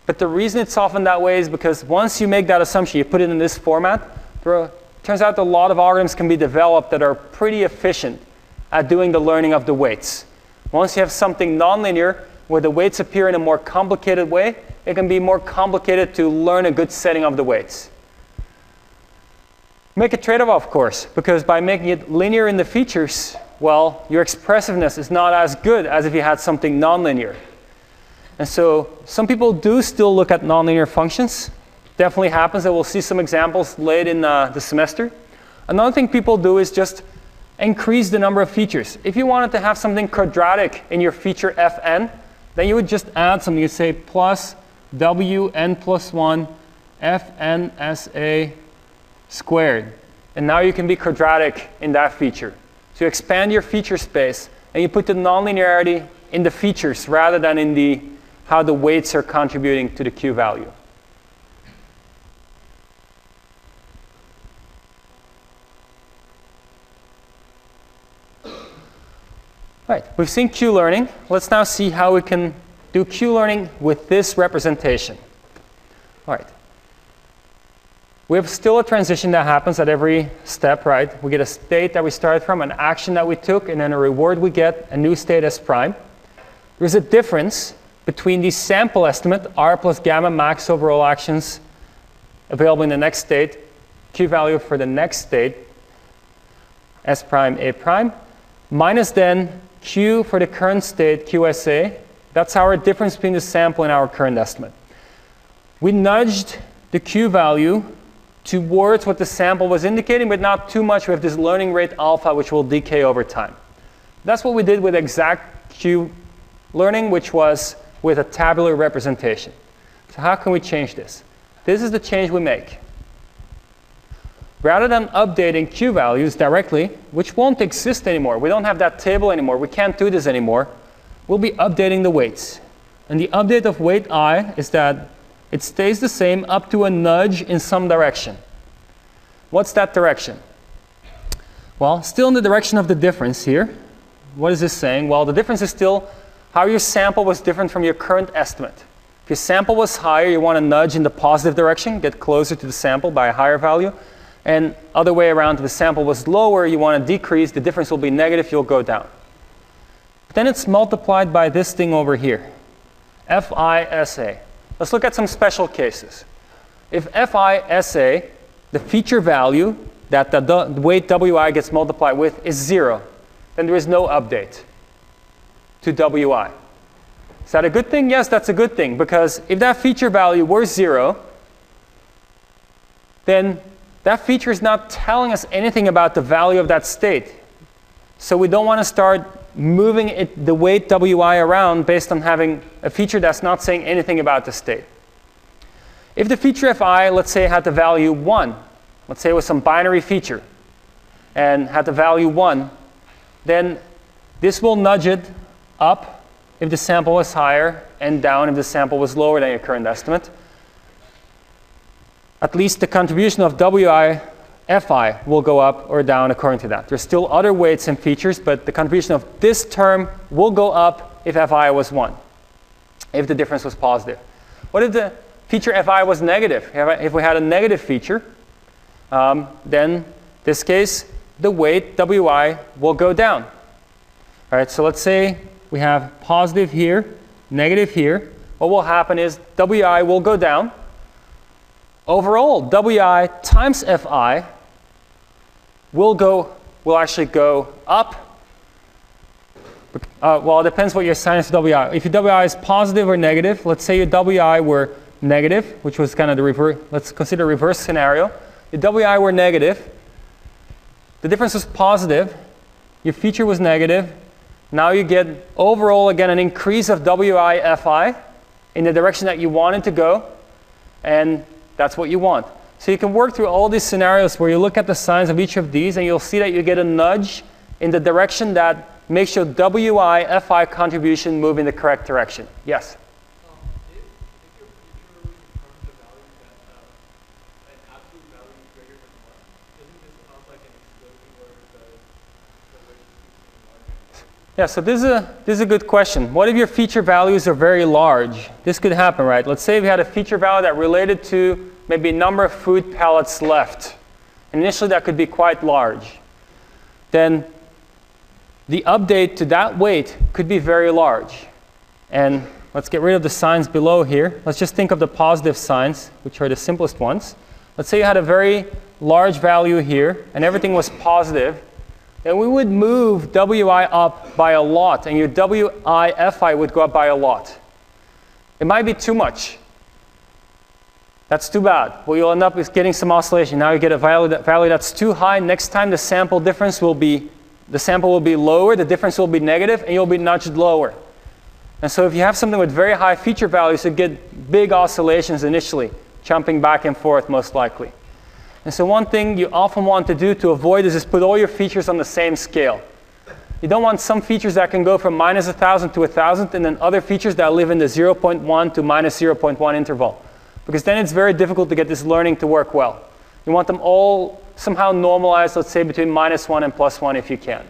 but the reason it's often that way is because once you make that assumption, you put it in this format, it turns out a lot of algorithms can be developed that are pretty efficient at doing the learning of the weights. Once you have something nonlinear where the weights appear in a more complicated way, it can be more complicated to learn a good setting of the weights. Make a trade-off, of course, because by making it linear in the features, well, your expressiveness is not as good as if you had something nonlinear. And so some people do still look at nonlinear functions. Definitely happens, and we'll see some examples late in the semester. Another thing people do is just increase the number of features. If you wanted to have something quadratic in your feature fn, then you would just add something. You'd say plus wn plus 1 fnsa squared. And now you can be quadratic in that feature. So you expand your feature space, and you put the nonlinearity in the features rather than in how the weights are contributing to the Q value. Right, we've seen Q-Learning. Let's now see how we can do Q-Learning with this representation. All right. We have still a transition that happens at every step, right? We get a state that we started from, an action that we took, and then a reward we get, a new state S prime. There's a difference between the sample estimate, R plus gamma max over all actions available in the next state, Q value for the next state, S prime, A prime, minus then Q for the current state, QSA. That's our difference between the sample and our current estimate. we nudged the Q value towards what the sample was indicating, but not too much. We have this learning rate alpha, which will decay over time. That's what we did with exact Q-Learning, which was with a tabular representation. So how can we change this? This is the change we make. Rather than updating Q values directly, which won't exist anymore, we don't have that table anymore, we can't do this anymore, we'll be updating the weights. And the update of weight I is that it stays the same up to a nudge in some direction. What's that direction? Well, still in the direction of the difference here. What is this saying? Well, the difference is still how your sample was different from your current estimate. If your sample was higher, you want to nudge in the positive direction, get closer to the sample by a higher value. And other way around, if the sample was lower, you want to decrease, the difference will be negative, you'll go down. But then it's multiplied by this thing over here, FISA. Let's look at some special cases. If FISA, the feature value that the weight WI gets multiplied with is 0, then there is no update to WI. Is that a good thing? Yes, that's a good thing, because if that feature value were 0, then that feature is not telling us anything about the value of that state. So we don't want to start moving the weight WI around based on having a feature that's not saying anything about the state. If the feature Fi, let's say, had the value 1, let's say it was some binary feature, and had the value 1, then this will nudge it up if the sample was higher and down if the sample was lower than your current estimate. At least the contribution of WI Fi will go up or down according to that. There's still other weights and features, but the contribution of this term will go up if Fi was 1, if the difference was positive. What if the feature Fi was negative? If we had a negative feature, then in this case, the weight WI will go down. All right, so let's say we have positive here, negative here. What will happen is WI will go down. Overall, WI times Fi will actually go up. Well, it depends what your sign is for WI. If your WI is positive or negative, let's say your WI were negative, which was kind of the reverse. Let's consider a reverse scenario. Your WI were negative. The difference was positive. Your feature was negative. Now you get overall, again, an increase of WI Fi in the direction that you wanted to go. And that's what you want. So you can work through all these scenarios where you look at the signs of each of these, and you'll see that you get a nudge in the direction that makes your WI Fi contribution move in the correct direction. Yes? If your feature returns a value that an absolute value is greater than 1, doesn't this sound like an explosion where the weight keeps getting larger? Yeah, so this is a good question. What if your feature values are very large? This could happen, right? Let's say we had a feature value that related to maybe a number of food pallets left. Initially, that could be quite large. Then the update to that weight could be very large. And let's get rid of the signs below here. Let's just think of the positive signs, which are the simplest ones. Let's say you had a very large value here, and everything was positive. Then we would move WI up by a lot, and your WI Fi would go up by a lot. It might be too much. That's too bad. What you'll end up is getting some oscillation. Now you get a value that's too high. Next time the sample difference will be, the sample will be lower, the difference will be negative, and you'll be nudged lower. And so if you have something with very high feature values, you get big oscillations initially, jumping back and forth most likely. And so one thing you often want to do to avoid this is put all your features on the same scale. You don't want some features that can go from minus 1,000 to 1,000, and then other features that live in the 0.1 to minus 0.1 interval. Because then it's very difficult to get this learning to work well. You want them all somehow normalized, let's say between -1 and +1 if you can.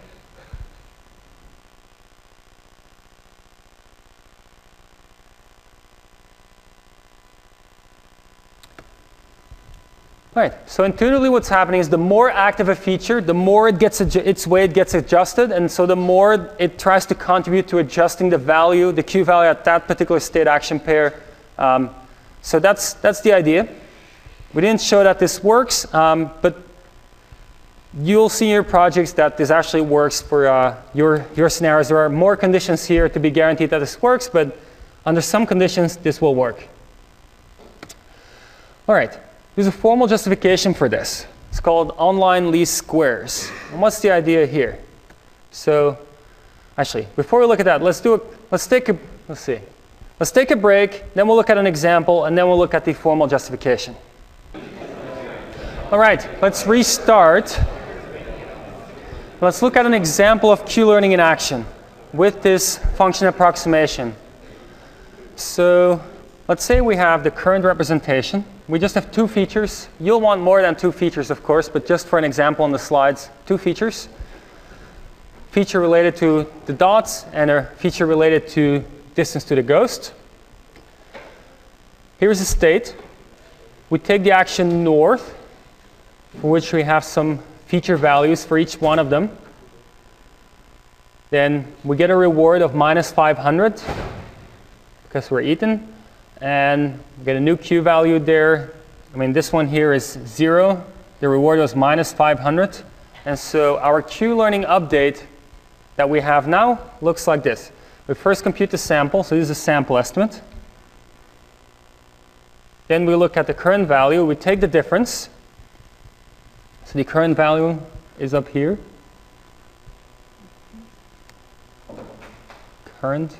All right, so intuitively what's happening is the more active a feature, the more it gets its weight gets adjusted, and so the more it tries to contribute to adjusting the value, the Q value at that particular state action pair. So that's the idea. We didn't show that this works, but you'll see in your projects that this actually works for your scenarios. There are more conditions here to be guaranteed that this works, but under some conditions, this will work. All right, there's a formal justification for this. It's called online least squares. And what's the idea here? So, actually, before we look at that, let's take a break, then we'll look at an example, and then we'll look at the formal justification. All right, let's restart. Let's look at an example of Q-Learning in action with this function approximation. So let's say we have the current representation. We just have two features. You'll want more than two features, of course, but just for an example on the slides, two features. Feature related to the dots and a feature related to distance to the ghost. Here's a state. We take the action north, for which we have some feature values for each one of them. Then we get a reward of -500 because we're eaten. And we get a new Q value there. I mean, this one here is 0. The reward was -500. And so our Q-Learning update that we have now looks like this. We first compute the sample, so this is a sample estimate. Then we look at the current value. We take the difference. So the current value is up here. Current.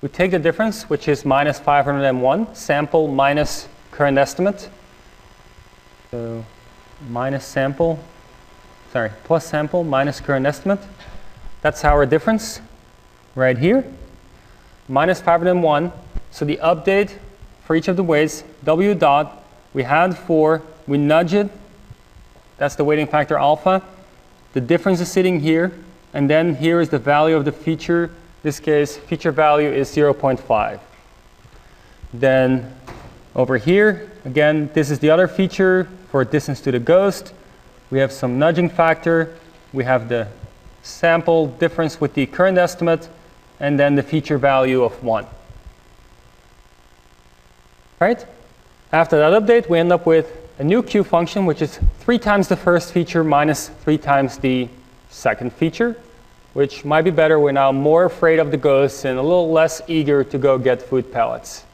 We take the difference, which is -501, sample minus current estimate. So plus sample minus current estimate. That's our difference right here. -501. So the update for each of the weights, W dot, we had 4, we nudge it. That's the weighting factor alpha. The difference is sitting here. And then here is the value of the feature. In this case, feature value is 0.5. Then over here, again, this is the other feature for distance to the ghost. We have some nudging factor. We have the sample difference with the current estimate, and then the feature value of 1. Right? After that update, we end up with a new Q function, which is 3 times the first feature minus 3 times the second feature, which might be better. We're now more afraid of the ghosts and a little less eager to go get food pellets.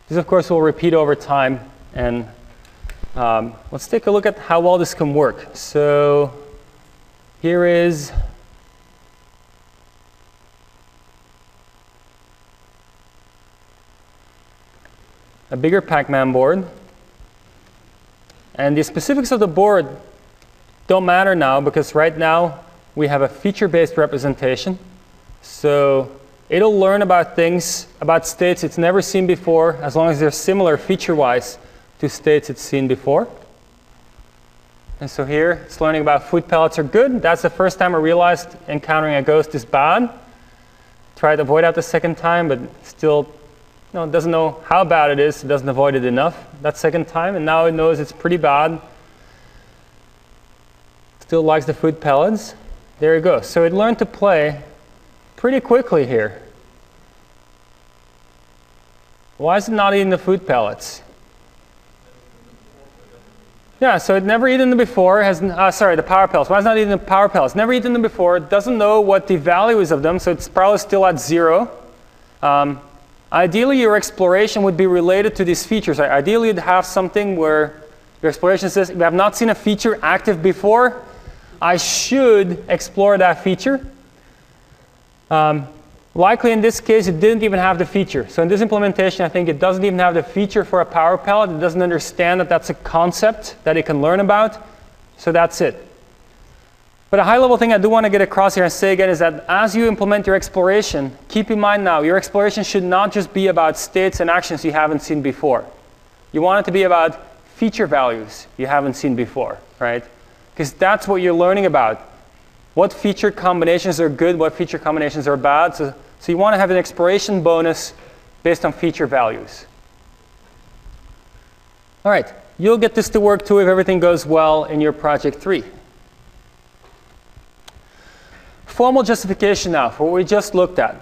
This, of course, will repeat over time. And let's take a look at how well this can work. So here is a bigger Pac-Man board. And the specifics of the board don't matter now, because right now we have a feature-based representation. So it'll learn about things, about states it's never seen before, as long as they're similar feature-wise to states it's seen before. And so here it's learning about food pellets are good. That's the first time I realized encountering a ghost is bad. Tried to avoid that the second time, but still doesn't know how bad it is. It doesn't avoid it enough that second time, and now it knows it's pretty bad. Still likes the food pellets. There you go. So it learned to play pretty quickly here. Why is it not eating the food pellets? Yeah, so it never eaten them before. The power pellets. Why is it not eating the power pellets? Never eaten them before. It doesn't know what the value is of them, so it's probably still at 0. Ideally, your exploration would be related to these features. Ideally, you'd have something where your exploration says, we have not seen a feature active before. I should explore that feature. Likely in this case, it didn't even have the feature. So in this implementation, I think it doesn't even have the feature for a power pellet. It doesn't understand that that's a concept that it can learn about. So that's it. But a high-level thing I do want to get across here and say again is that as you implement your exploration, keep in mind now, your exploration should not just be about states and actions you haven't seen before. You want it to be about feature values you haven't seen before, right? Because that's what you're learning about. What feature combinations are good, what feature combinations are bad. So you want to have an exploration bonus based on feature values. All right, you'll get this to work too if everything goes well in your project 3. Formal justification now for what we just looked at,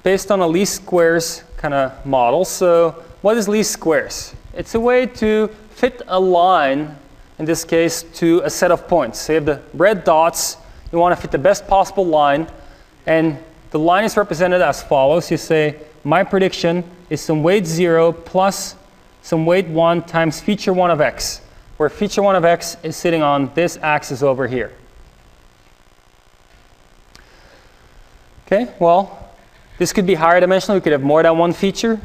based on a least squares kind of model. So what is least squares? It's a way to fit a line, in this case, to a set of points. So you have the red dots. You want to fit the best possible line. And the line is represented as follows. You say, my prediction is some weight 0 plus some weight 1 times feature 1 of x, where feature 1 of x is sitting on this axis over here. Okay, well, this could be higher dimensional. We could have more than one feature.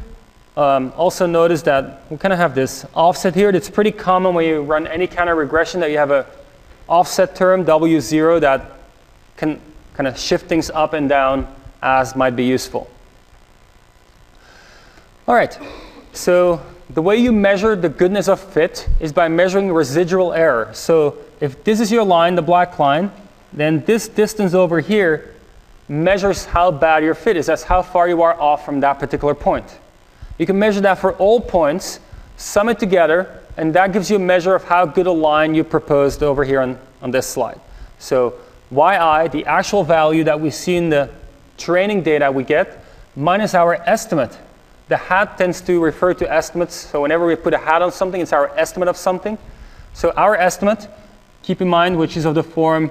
Also notice that we kind of have this offset here. That's pretty common when you run any kind of regression, that you have a offset term, W0, that can kind of shift things up and down as might be useful. All right, so the way you measure the goodness of fit is by measuring residual error. So if this is your line, the black line, then this distance over here measures how bad your fit is. That's how far you are off from that particular point. You can measure that for all points, sum it together, and that gives you a measure of how good a line you proposed over here on this slide. So yi, the actual value that we see in the training data we get, minus our estimate. The hat tends to refer to estimates, so whenever we put a hat on something, it's our estimate of something. So our estimate, keep in mind, which is of the form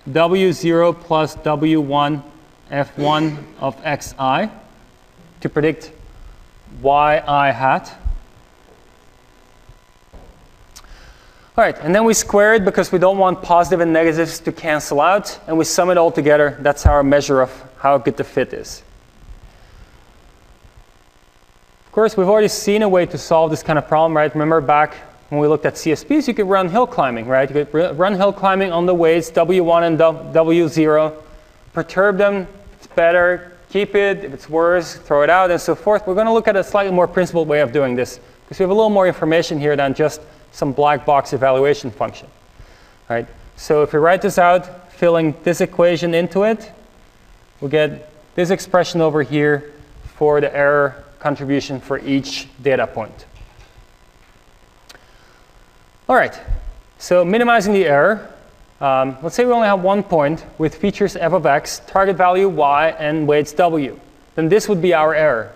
W0 plus W1 F1 of xi to predict yi hat. All right, and then we square it because we don't want positive and negatives to cancel out, and we sum it all together. That's our measure of how good the fit is. Of course, we've already seen a way to solve this kind of problem, right? Remember back when we looked at CSPs, you could run hill climbing, right? You could run hill climbing on the weights W1 and W0, perturb them, it's better, keep it, if it's worse, throw it out, and so forth. We're going to look at a slightly more principled way of doing this, because we have a little more information here than just some black box evaluation function, right? So if we write this out, filling this equation into it, we'll get this expression over here for the error contribution for each data point. All right, so minimizing the error. Let's say we only have one point with features f of x, target value y, and weights w. Then this would be our error.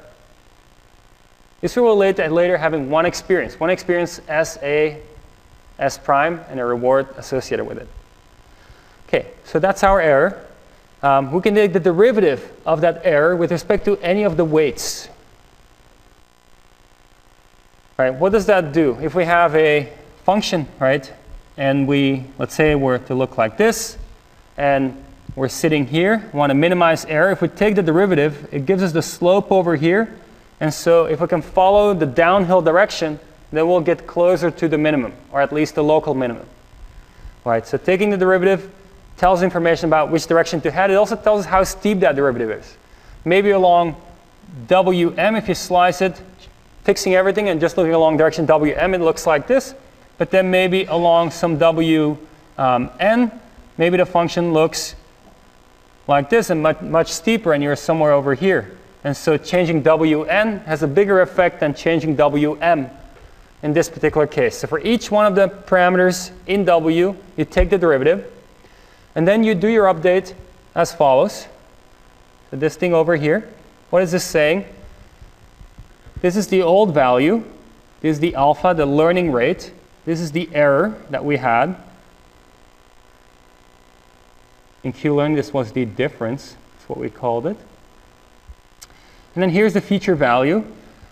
This will relate to later having one experience as a s prime, and a reward associated with it. Okay, so that's our error. We can take the derivative of that error with respect to any of the weights. Right, what does that do? If we have a function, right, and let's say we're to look like this, and we're sitting here, want to minimize error. If we take the derivative, it gives us the slope over here. And so if we can follow the downhill direction, then we'll get closer to the minimum, or at least the local minimum. Right, so taking the derivative tells information about which direction to head. It also tells us how steep that derivative is. Maybe along Wm, if you slice it, fixing everything and just looking along direction Wm, it looks like this. But then maybe along some Wn, maybe the function looks like this and much steeper, and you're somewhere over here. And so changing Wn has a bigger effect than changing Wm in this particular case. So for each one of the parameters in W, you take the derivative, and then you do your update as follows. So this thing over here, what is this saying? This is the old value. This is the alpha, the learning rate. This is the error that we had. In Q-Learning, this was the difference. That's what we called it. And then here's the feature value.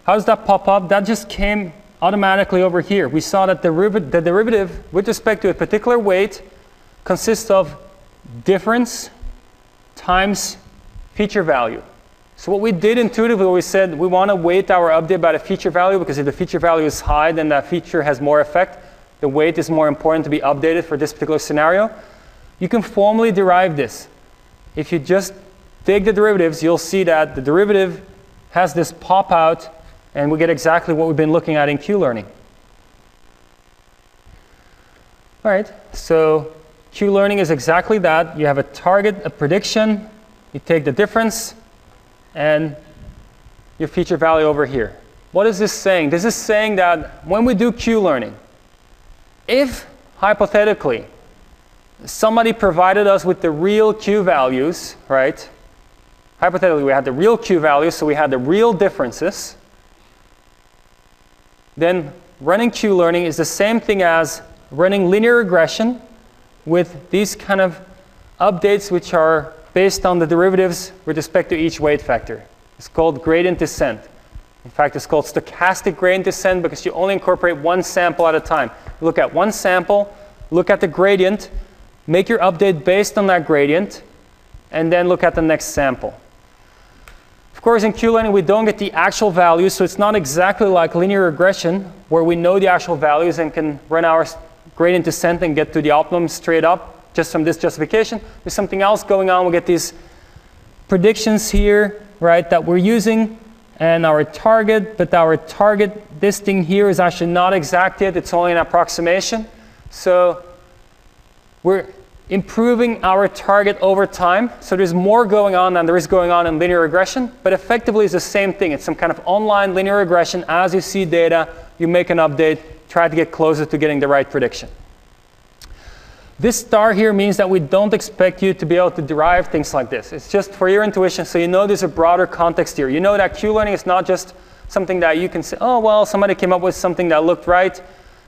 How does that pop up? That just came automatically over here. We saw that the derivative with respect to a particular weight consists of difference times feature value. So what we did intuitively, we said we want to weight our update by the feature value, because if the feature value is high, then that feature has more effect. The weight is more important to be updated for this particular scenario. You can formally derive this. If you just take the derivatives, you'll see that the derivative has this pop out, and we get exactly what we've been looking at in Q-Learning. All right, so Q-Learning is exactly that. You have a target, a prediction, you take the difference, and your feature value over here. What is this saying? This is saying that when we do Q-Learning, if hypothetically somebody provided us with the real Q values, right? Hypothetically, we had the real Q values, so we had the real differences. Then running Q-Learning is the same thing as running linear regression with these kind of updates which are based on the derivatives with respect to each weight factor. It's called gradient descent. In fact, it's called stochastic gradient descent because you only incorporate one sample at a time. You look at one sample, look at the gradient, make your update based on that gradient, and then look at the next sample. Of course, in Q-Learning, we don't get the actual values, so it's not exactly like linear regression, where we know the actual values and can run our gradient descent and get to the optimum straight up just from this justification. There's something else going on. We get these predictions here, right, that we're using, and our target, but our target, this thing here is actually not exact yet. It's only an approximation. So we're improving our target over time. So there's more going on than there is going on in linear regression, but effectively it's the same thing. It's some kind of online linear regression. As you see data, you make an update, try to get closer to getting the right prediction. This star here means that we don't expect you to be able to derive things like this. It's just for your intuition, so you know there's a broader context here. You know that Q-Learning is not just something that you can say, oh, well, somebody came up with something that looked right.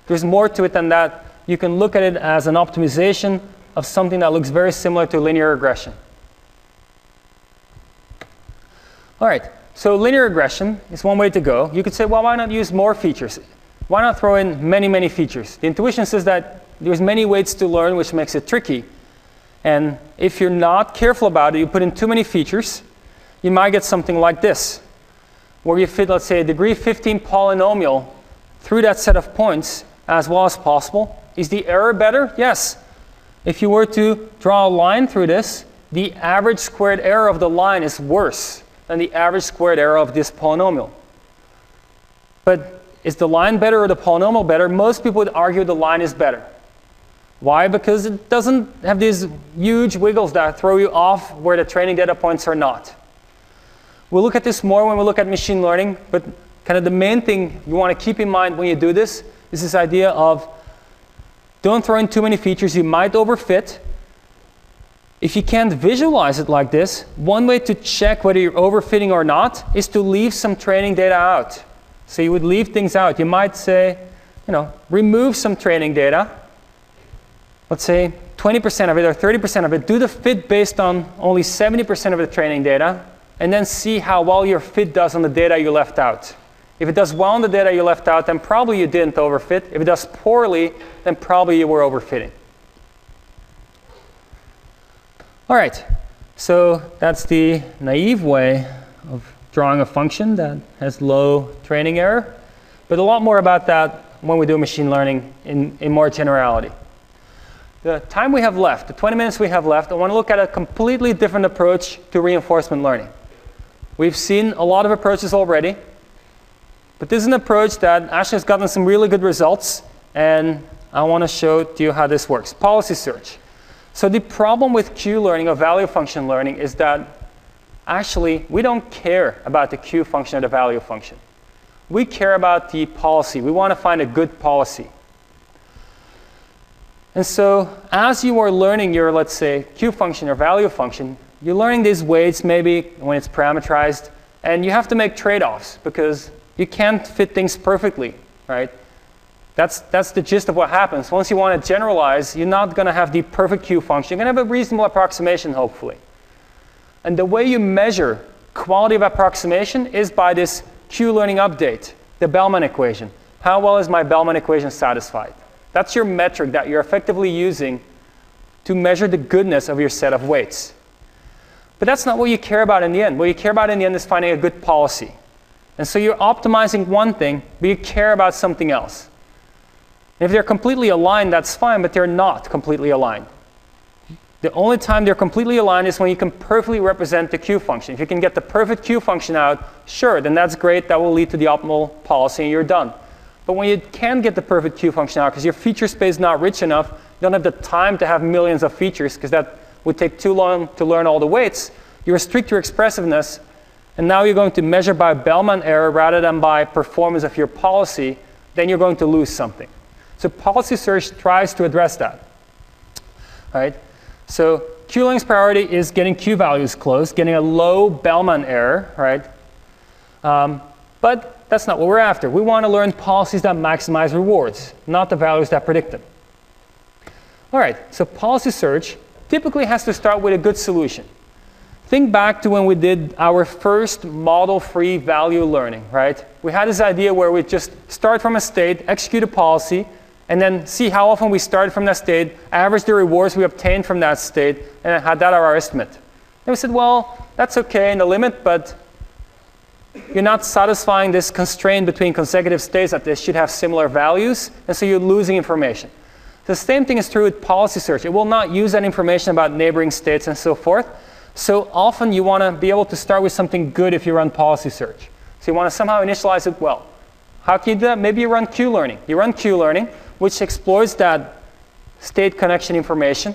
There's more to it than that. You can look at it as an optimization of something that looks very similar to linear regression. All right, so linear regression is one way to go. You could say, well, why not use more features? Why not throw in many, many features? The intuition says that there's many ways to learn, which makes it tricky. And if you're not careful about it, you put in too many features, you might get something like this, where you fit, let's say, a degree 15 polynomial through that set of points as well as possible. Is the error better? Yes. If you were to draw a line through this, the average squared error of the line is worse than the average squared error of this polynomial. But is the line better or the polynomial better? Most people would argue the line is better. Why? Because it doesn't have these huge wiggles that throw you off where the training data points are not. We'll look at this more when we look at machine learning, but kind of the main thing you want to keep in mind when you do this is this idea of don't throw in too many features. You might overfit. If you can't visualize it like this, one way to check whether you're overfitting or not is to leave some training data out. So you would leave things out. You might say, remove some training data. Let's say 20% of it or 30% of it. Do the fit based on only 70% of the training data, and then see how well your fit does on the data you left out. If it does well on the data you left out, then probably you didn't overfit. If it does poorly, then probably you were overfitting. All right, so that's the naive way of drawing a function that has low training error. But a lot more about that when we do machine learning in more generality. The time we have left, the 20 minutes we have left, I want to look at a completely different approach to reinforcement learning. We've seen a lot of approaches already. But this is an approach that actually has gotten some really good results, and I want to show to you how this works. Policy search. So the problem with Q-learning or value function learning is that actually we don't care about the Q function or the value function. We care about the policy. We want to find a good policy. And so as you are learning your, let's say, Q function or value function, you're learning these weights maybe when it's parameterized, and you have to make trade-offs because you can't fit things perfectly, right? That's the gist of what happens. Once you want to generalize, you're not going to have the perfect Q function. You're going to have a reasonable approximation, hopefully. And the way you measure quality of approximation is by this Q-learning update, the Bellman equation. How well is my Bellman equation satisfied? That's your metric that you're effectively using to measure the goodness of your set of weights. But that's not what you care about in the end. What you care about in the end is finding a good policy. And so you're optimizing one thing, but you care about something else. And if they're completely aligned, that's fine, but they're not completely aligned. The only time they're completely aligned is when you can perfectly represent the Q function. If you can get the perfect Q function out, sure, then that's great. That will lead to the optimal policy, and you're done. But when you can't get the perfect Q function out because your feature space is not rich enough, you don't have the time to have millions of features because that would take too long to learn all the weights, you restrict your expressiveness. And now you're going to measure by Bellman error rather than by performance of your policy, then you're going to lose something. So policy search tries to address that. Right? So Q-learning's priority is getting Q values close, getting a low Bellman error, right? But that's not what we're after. We want to learn policies that maximize rewards, not the values that predict them. All right, so policy search typically has to start with a good solution. think back to when we did our first model-free value learning, right? We had this idea where we just start from a state, execute a policy, and then see how often we started from that state, average the rewards we obtained from that state, and had that our estimate. And we said, well, that's okay in the limit, but you're not satisfying this constraint between consecutive states that they should have similar values, and so you're losing information. The same thing is true with policy search. It will not use that information about neighboring states and so forth. So often you want to be able to start with something good if you run policy search. So you want to somehow initialize it well. How can you do that? Maybe you run Q-Learning. You run Q-Learning, which exploits that state connection information.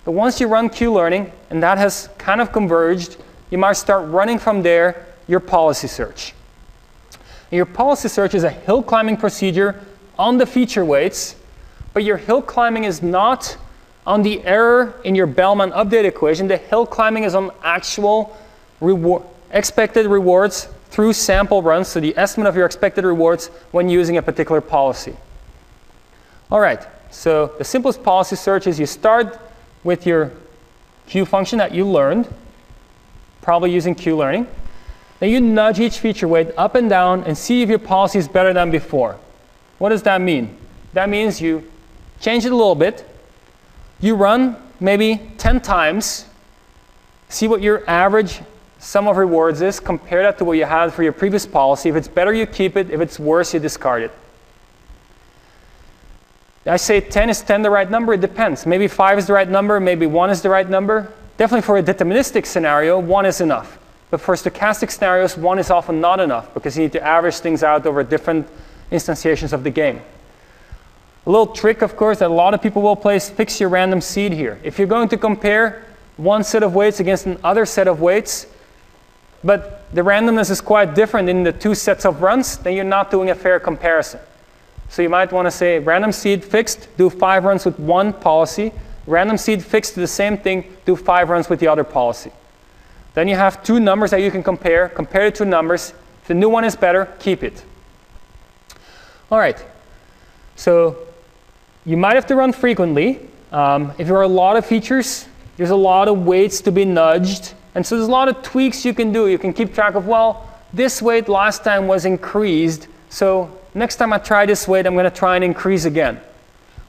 But once you run Q-Learning, and that has kind of converged, you might start running from there your policy search. And your policy search is a hill climbing procedure on the feature weights, but your hill climbing is not on the error in your Bellman update equation. The hill climbing is on actual expected rewards through sample runs, so the estimate of your expected rewards when using a particular policy. All right, so the simplest policy search is you start with your Q function that you learned, probably using Q-Learning. Then you nudge each feature weight up and down and see if your policy is better than before. What does that mean? That means you change it a little bit. You run maybe 10 times, see what your average sum of rewards is, compare that to what you had for your previous policy. If it's better, you keep it. If it's worse, you discard it. I say 10 is 10 the right number? It depends. Maybe 5 is the right number, maybe 1 is the right number. Definitely for a deterministic scenario, 1 is enough. But for stochastic scenarios, 1 is often not enough because you need to average things out over different instantiations of the game. A little trick, of course, that a lot of people will play is fix your random seed here. If you're going to compare one set of weights against another set of weights, but the randomness is quite different in the two sets of runs, then you're not doing a fair comparison. So you might want to say random seed fixed, do 5 runs with one policy. Random seed fixed to the same thing, do 5 runs with the other policy. Then you have two numbers that you can compare. Compare the two numbers. If the new one is better, keep it. All right. So you might have to run frequently. If there are a lot of features, there's a lot of weights to be nudged. And so there's a lot of tweaks you can do. You can keep track of, well, this weight last time was increased. So next time I try this weight, I'm going to try and increase again.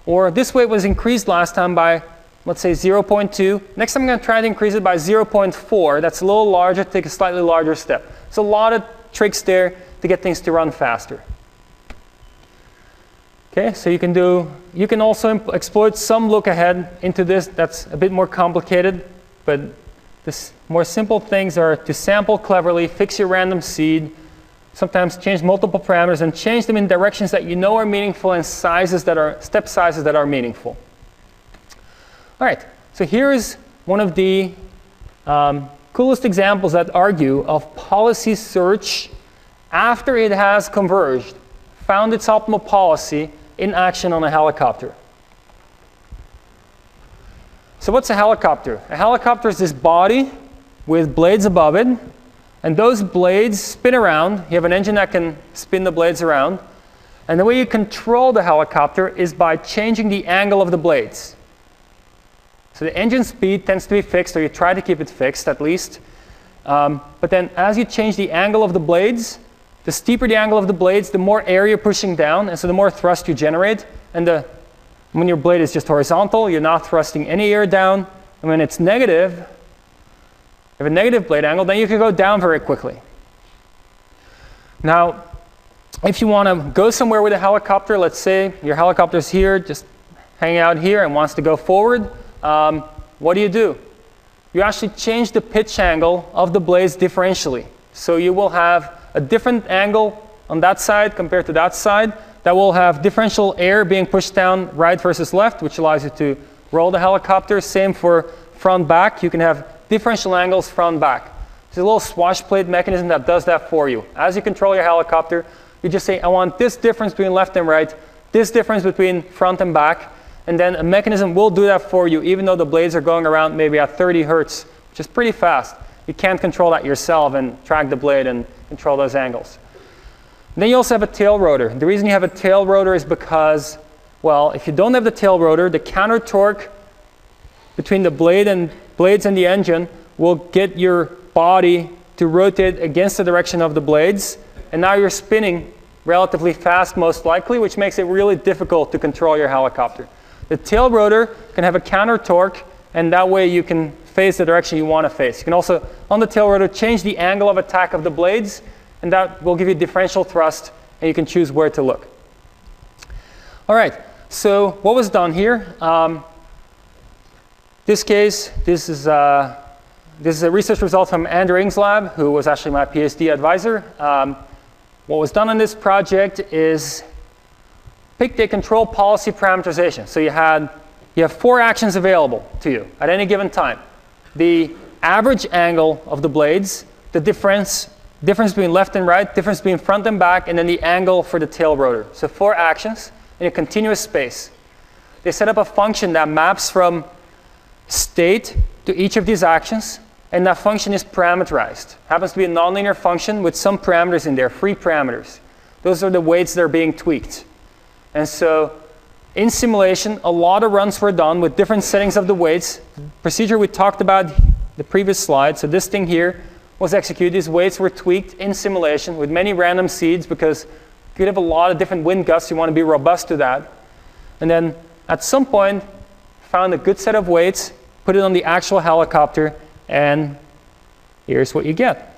Or this weight was increased last time by, let's say, 0.2. Next time I'm going to try to increase it by 0.4. That's a little larger, take a slightly larger step. So a lot of tricks there to get things to run faster. Okay, so you can also exploit some look ahead into this. That's a bit more complicated, but the more simple things are to sample cleverly, fix your random seed, sometimes change multiple parameters and change them in directions that you know are meaningful and sizes that are step sizes that are meaningful. All right, so here is one of the coolest examples that argue of policy search after it has converged, found its optimal policy in action on a helicopter. So what's a helicopter? A helicopter is this body with blades above it, and those blades spin around. You have an engine that can spin the blades around. And the way you control the helicopter is by changing the angle of the blades. So the engine speed tends to be fixed, or you try to keep it fixed at least. But then as you change the angle of the blades, the steeper the angle of the blades, the more air you're pushing down, and so the more thrust you generate. And when your blade is just horizontal, you're not thrusting any air down. And when it's negative, you have a negative blade angle, then you can go down very quickly. Now, if you want to go somewhere with a helicopter, let's say your helicopter's here, just hanging out here and wants to go forward, what do? You actually change the pitch angle of the blades differentially. So you will have a different angle on that side compared to that side that will have differential air being pushed down right versus left, which allows you to roll the helicopter. Same for front back. You can have differential angles front back. There's a little swash plate mechanism that does that for you. As you control your helicopter, you just say, I want this difference between left and right, this difference between front and back, and then a mechanism will do that for you, even though the blades are going around maybe at 30 hertz, which is pretty fast. You can't control that yourself and track the blade and control those angles. And then you also have a tail rotor. The reason you have a tail rotor is because, well, if you don't have the tail rotor, the counter torque between the blades and the engine will get your body to rotate against the direction of the blades. And now you're spinning relatively fast, most likely, which makes it really difficult to control your helicopter. The tail rotor can have a counter torque, and that way you can face the direction you want to face. You can also, on the tail rotor, change the angle of attack of the blades, and that will give you differential thrust, and you can choose where to look. All right, so what was done here? This case, this is a research result from Andrew Ng's lab, who was actually my PhD advisor. What was done on this project is picked a control policy parameterization. So you have 4 actions available to you at any given time. The average angle of the blades, the difference between left and right, difference between front and back, and then the angle for the tail rotor. So 4 actions in a continuous space. They set up a function that maps from state to each of these actions, and that function is parameterized. It happens to be a nonlinear function with some parameters in there, free parameters. Those are the weights that are being tweaked. And so in simulation, a lot of runs were done with different settings of the weights. The procedure we talked about the previous slide, so this thing here was executed. These weights were tweaked in simulation with many random seeds because you could have a lot of different wind gusts. You want to be robust to that. And then at some point, found a good set of weights, put it on the actual helicopter, and here's what you get.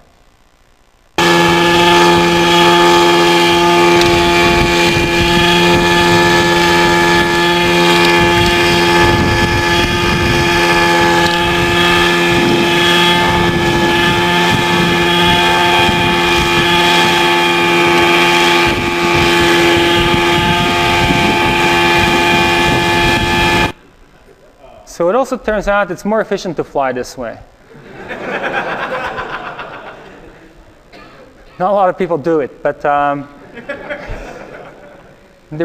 So it also turns out it's more efficient to fly this way. Not a lot of people do it, but the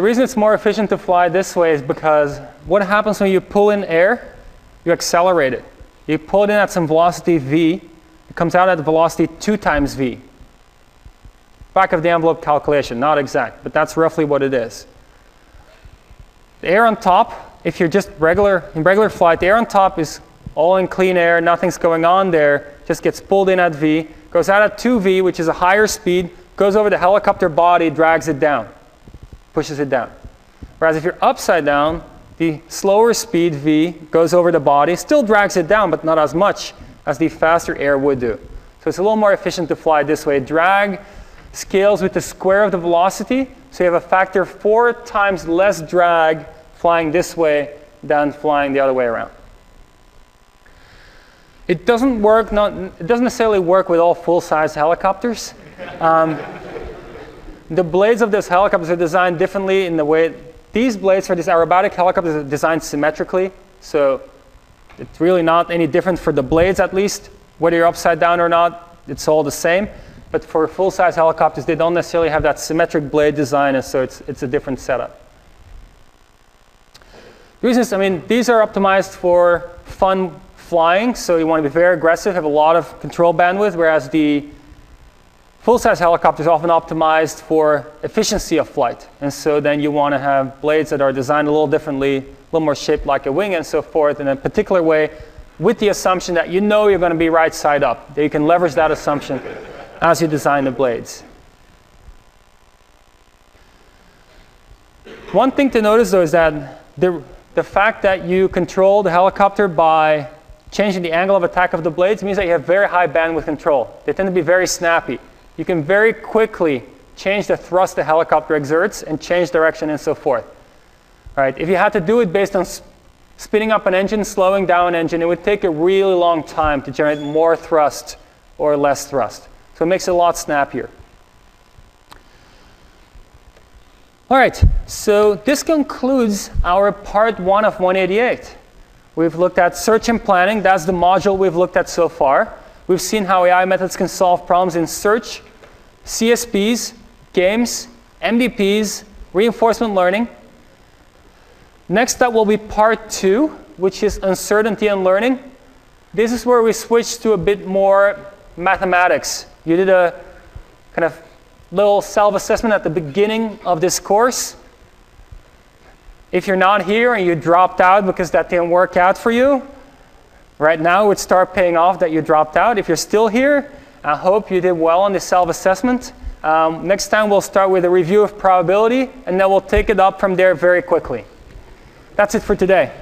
reason it's more efficient to fly this way is because what happens when you pull in air? You accelerate it. You pull it in at some velocity v, it comes out at the velocity 2 times v. Back of the envelope calculation, not exact, but that's roughly what it is. The air on top, if you're just in regular flight, the air on top is all in clean air, nothing's going on there, just gets pulled in at v, goes out at 2v, which is a higher speed, goes over the helicopter body, drags it down, pushes it down. Whereas if you're upside down, the slower speed v goes over the body, still drags it down, but not as much as the faster air would do. So it's a little more efficient to fly this way. Drag scales with the square of the velocity, so you have a factor 4 times less drag flying this way than flying the other way around. It doesn't work. It doesn't necessarily work with all full-size helicopters. The blades of those helicopters are designed differently in the way these blades for these aerobatic helicopters are designed symmetrically. So it's really not any different for the blades, at least, whether you're upside down or not. It's all the same. But for full-size helicopters, they don't necessarily have that symmetric blade design, and so it's a different setup. The reason is, these are optimized for fun flying, so you want to be very aggressive, have a lot of control bandwidth, whereas the full-size helicopter is often optimized for efficiency of flight. And so then you want to have blades that are designed a little differently, a little more shaped like a wing and so forth, in a particular way, with the assumption that you know you're going to be right side up, that you can leverage that assumption as you design the blades. One thing to notice, though, is that the fact that you control the helicopter by changing the angle of attack of the blades means that you have very high bandwidth control. They tend to be very snappy. You can very quickly change the thrust the helicopter exerts and change direction and so forth. All right, if you had to do it based on spinning up an engine, slowing down an engine, it would take a really long time to generate more thrust or less thrust. So it makes it a lot snappier. All right, so this concludes our part 1 of 188. We've looked at search and planning. That's the module we've looked at so far. We've seen how AI methods can solve problems in search, CSPs, games, MDPs, reinforcement learning. Next up will be part 2, which is uncertainty and learning. This is where we switch to a bit more mathematics. You did a kind of little self-assessment at the beginning of this course. If you're not here and you dropped out because that didn't work out for you, Right now, it would start paying off that you dropped out. If you're still here, I hope you did well on the self-assessment. Next time, we'll start with a review of probability, and then we'll take it up from there very quickly. That's it for today.